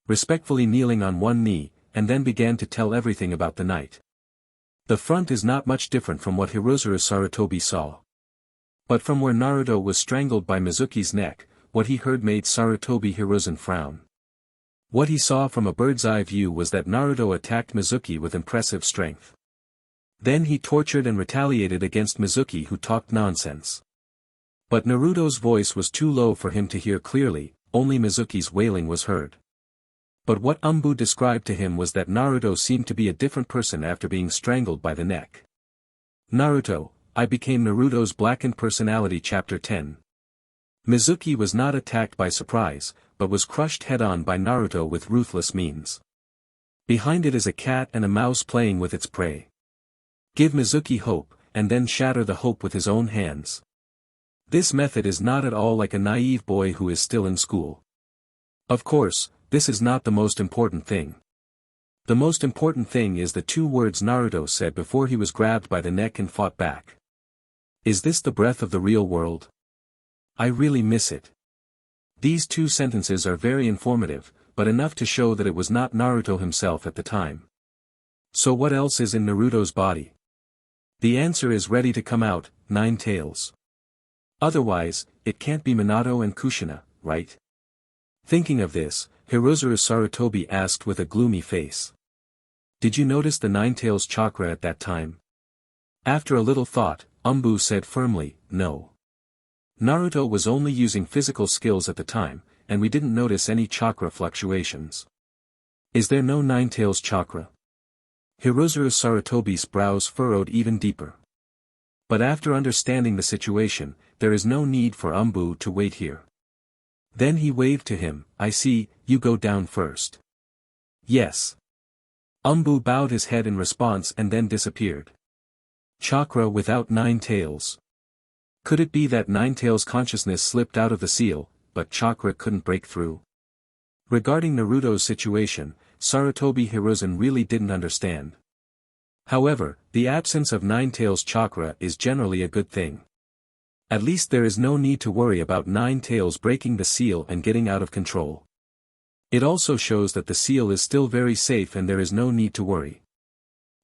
[SPEAKER 1] Respectfully kneeling on one knee, and then began to tell everything about the night. The front is not much different from what Hirozuru Sarutobi saw. But from where Naruto was strangled by Mizuki's neck, what he heard made Sarutobi Hiruzen frown. What he saw from a bird's-eye view was that Naruto attacked Mizuki with impressive strength. Then he tortured and retaliated against Mizuki, who talked nonsense. But Naruto's voice was too low for him to hear clearly, only Mizuki's wailing was heard. But what Umbu described to him was that Naruto seemed to be a different person after being strangled by the neck. Naruto, I became Naruto's Blackened Personality Chapter 10. Mizuki was not attacked by surprise, but was crushed head-on by Naruto with ruthless means. Behind it is a cat and a mouse playing with its prey. Give Mizuki hope, and then shatter the hope with his own hands. This method is not at all like a naive boy who is still in school. Of course, this is not the most important thing. The most important thing is the 2 words Naruto said before he was grabbed by the neck and fought back. Is this the breath of the real world? I really miss it. These 2 sentences are very informative, but enough to show that it was not Naruto himself at the time. So what else is in Naruto's body? The answer is ready to come out, 9 tails. Otherwise, it can't be Minato and Kushina, right? Thinking of this, Hirozuru Sarutobi asked with a gloomy face. Did you notice the 9 tails chakra at that time? After a little thought, Umbu said firmly, no. Naruto was only using physical skills at the time, and we didn't notice any chakra fluctuations. Is there no 9 tails chakra? Hirozuru Sarutobi's brows furrowed even deeper. But after understanding the situation, there is no need for Umbu to wait here. Then he waved to him, I see, you go down first. Yes. Umbu bowed his head in response and then disappeared. Chakra without 9 tails. Could it be that 9 tails consciousness slipped out of the seal, but chakra couldn't break through? Regarding Naruto's situation, Sarutobi Hiruzen really didn't understand. However, the absence of 9 tails chakra is generally a good thing. At least there is no need to worry about 9 tails breaking the seal and getting out of control. It also shows that the seal is still very safe and there is no need to worry.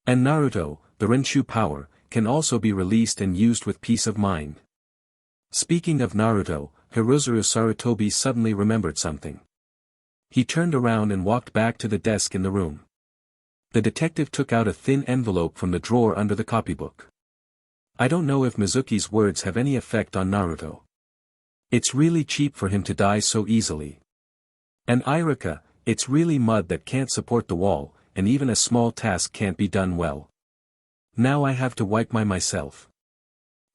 [SPEAKER 1] And Naruto, the Renshu power, can also be released and used with peace of mind. Speaking of Naruto, Hirozuru Sarutobi suddenly remembered something. He turned around and walked back to the desk in the room. The detective took out a thin envelope from the drawer under the copybook. I don't know if Mizuki's words have any effect on Naruto. It's really cheap for him to die so easily. And Iruka, it's really mud that can't support the wall, and even a small task can't be done well. Now I have to wipe myself.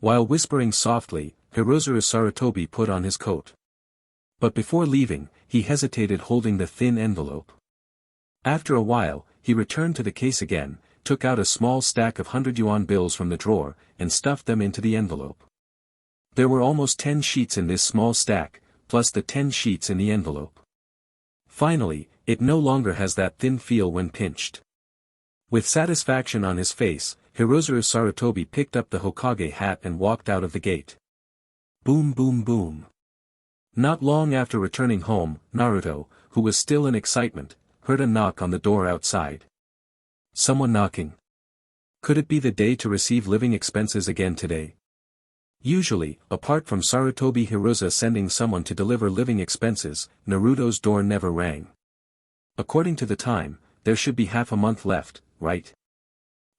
[SPEAKER 1] While whispering softly, Hirozuru Sarutobi put on his coat. But before leaving, he hesitated holding the thin envelope. After a while, he returned to the case again, took out a small stack of 100 yuan bills from the drawer, and stuffed them into the envelope. There were almost 10 sheets in this small stack, plus the 10 sheets in the envelope. Finally, it no longer has that thin feel when pinched. With satisfaction on his face, Hirozuru Sarutobi picked up the Hokage hat and walked out of the gate. Boom boom boom. Not long after returning home, Naruto, who was still in excitement, heard a knock on the door outside. Someone knocking. Could it be the day to receive living expenses again today? Usually, apart from Sarutobi Hiruza sending someone to deliver living expenses, Naruto's door never rang. According to the time, there should be half a month left, right?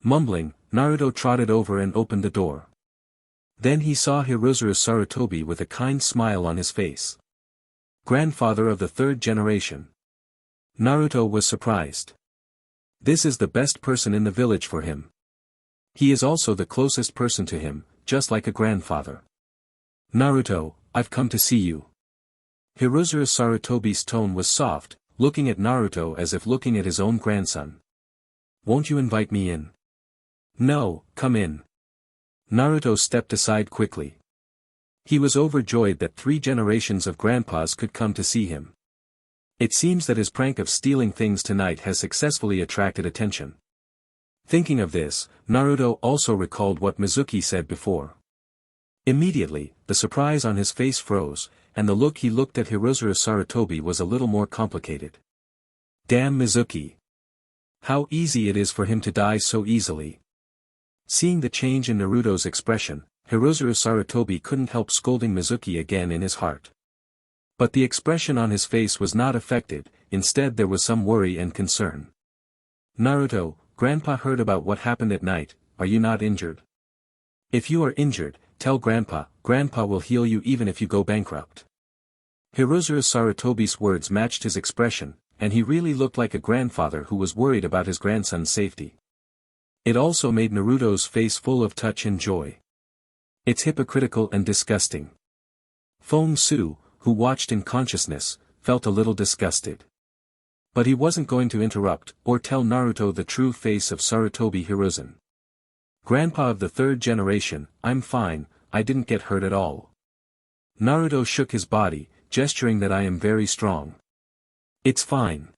[SPEAKER 1] Mumbling, Naruto trotted over and opened the door. Then he saw Hirozuru Sarutobi with a kind smile on his face. Grandfather of the third generation. Naruto was surprised. This is the best person in the village for him. He is also the closest person to him, just like a grandfather. Naruto, I've come to see you. Hirozuru Sarutobi's tone was soft, looking at Naruto as if looking at his own grandson. Won't you invite me in? No, come in. Naruto stepped aside quickly. He was overjoyed that 3 generations of grandpas could come to see him. It seems that his prank of stealing things tonight has successfully attracted attention. Thinking of this, Naruto also recalled what Mizuki said before. Immediately, the surprise on his face froze, and the look he looked at Hirozuru Sarutobi was a little more complicated. Damn Mizuki! How easy it is for him to die so easily. Seeing the change in Naruto's expression, Hirozuru Sarutobi couldn't help scolding Mizuki again in his heart. But the expression on his face was not affected, instead there was some worry and concern. Naruto, Grandpa heard about what happened at night, are you not injured? If you are injured, tell Grandpa, Grandpa will heal you even if you go bankrupt. Hirozuru Sarutobi's words matched his expression, and he really looked like a grandfather who was worried about his grandson's safety. It also made Naruto's face full of touch and joy. It's hypocritical and disgusting. Feng Su, who watched in consciousness, felt a little disgusted. But he wasn't going to interrupt, or tell Naruto the true face of Sarutobi Hiruzen. Grandpa of the third generation, I'm fine, I didn't get hurt at all. Naruto shook his body, gesturing that I am very strong. It's fine.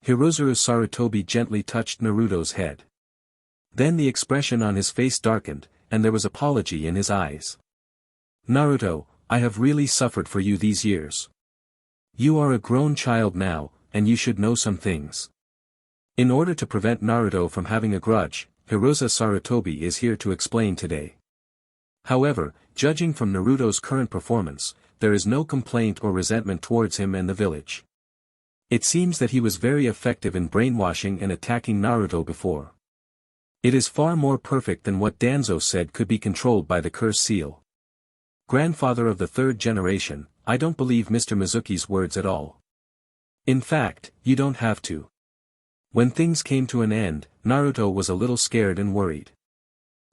[SPEAKER 1] Hirozuru Sarutobi gently touched Naruto's head. Then the expression on his face darkened, and there was apology in his eyes. Naruto, I have really suffered for you these years. You are a grown child now, and you should know some things. In order to prevent Naruto from having a grudge, Hirozuru Sarutobi is here to explain today. However, judging from Naruto's current performance, there is no complaint or resentment towards him and the village. It seems that he was very effective in brainwashing and attacking Naruto before. It is far more perfect than what Danzo said could be controlled by the curse seal. Grandfather of the third generation, I don't believe Mr. Mizuki's words at all. In fact, you don't have to. When things came to an end, Naruto was a little scared and worried.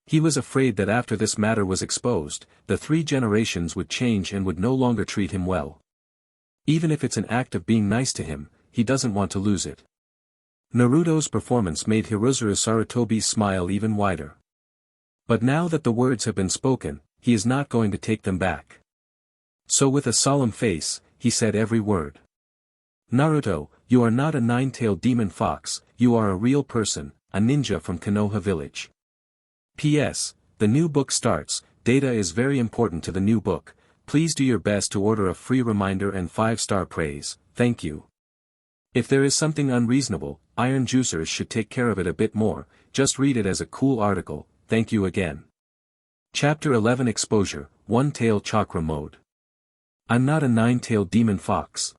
[SPEAKER 1] He was afraid that after this matter was exposed, the 3 generations would change and would no longer treat him well. Even if it's an act of being nice to him, he doesn't want to lose it. Naruto's performance made Hirozuru Sarutobi's smile even wider. But now that the words have been spoken, he is not going to take them back. So with a solemn face, he said every word. Naruto, you are not a 9-tailed demon fox, you are a real person, a ninja from Konoha village. P.S. The new book starts, data is very important to the new book, please do your best to order a free reminder and 5-star praise, thank you. If there is something unreasonable, Iron Juicers should take care of it a bit more, just read it as a cool article, thank you again. Chapter 11 Exposure, One-Tail Chakra Mode. I'm not a 9-tailed demon fox.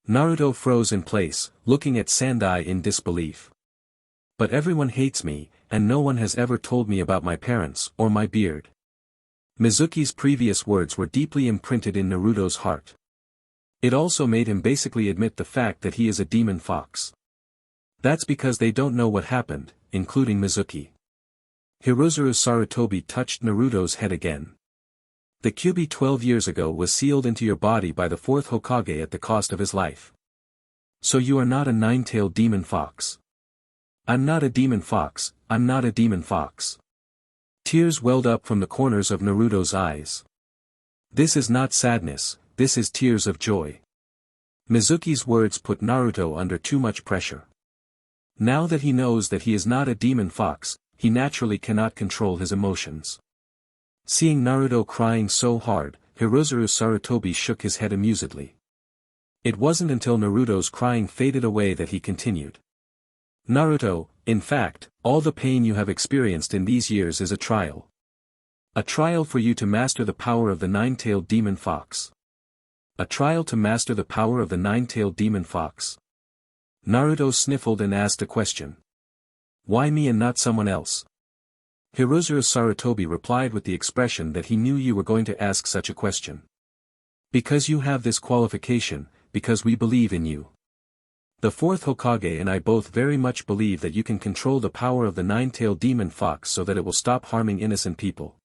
[SPEAKER 1] Naruto froze in place, looking at Sandai in disbelief. But everyone hates me, and no one has ever told me about my parents or my beard. Mizuki's previous words were deeply imprinted in Naruto's heart. It also made him basically admit the fact that he is a demon fox. That's because they don't know what happened, including Mizuki. Hirozuru Sarutobi touched Naruto's head again. The Kyuubi 12 years ago was sealed into your body by the fourth Hokage at the cost of his life. So you are not a nine-tailed demon fox. I'm not a demon fox, I'm not a demon fox. Tears welled up from the corners of Naruto's eyes. This is not sadness, this is tears of joy. Mizuki's words put Naruto under too much pressure. Now that he knows that he is not a demon fox, he naturally cannot control his emotions. Seeing Naruto crying so hard, Hirozuru Sarutobi shook his head amusedly. It wasn't until Naruto's crying faded away that he continued. Naruto, in fact, all the pain you have experienced in these years is a trial. A trial for you to master the power of the nine-tailed demon fox. A trial to master the power of the nine-tailed demon fox. Naruto sniffled and asked a question. Why me and not someone else? Hirozuru Sarutobi replied with the expression that he knew you were going to ask such a question. Because you have this qualification, because we believe in you. The fourth Hokage and I both very much believe that you can control the power of the nine-tailed demon fox so that it will stop harming innocent people.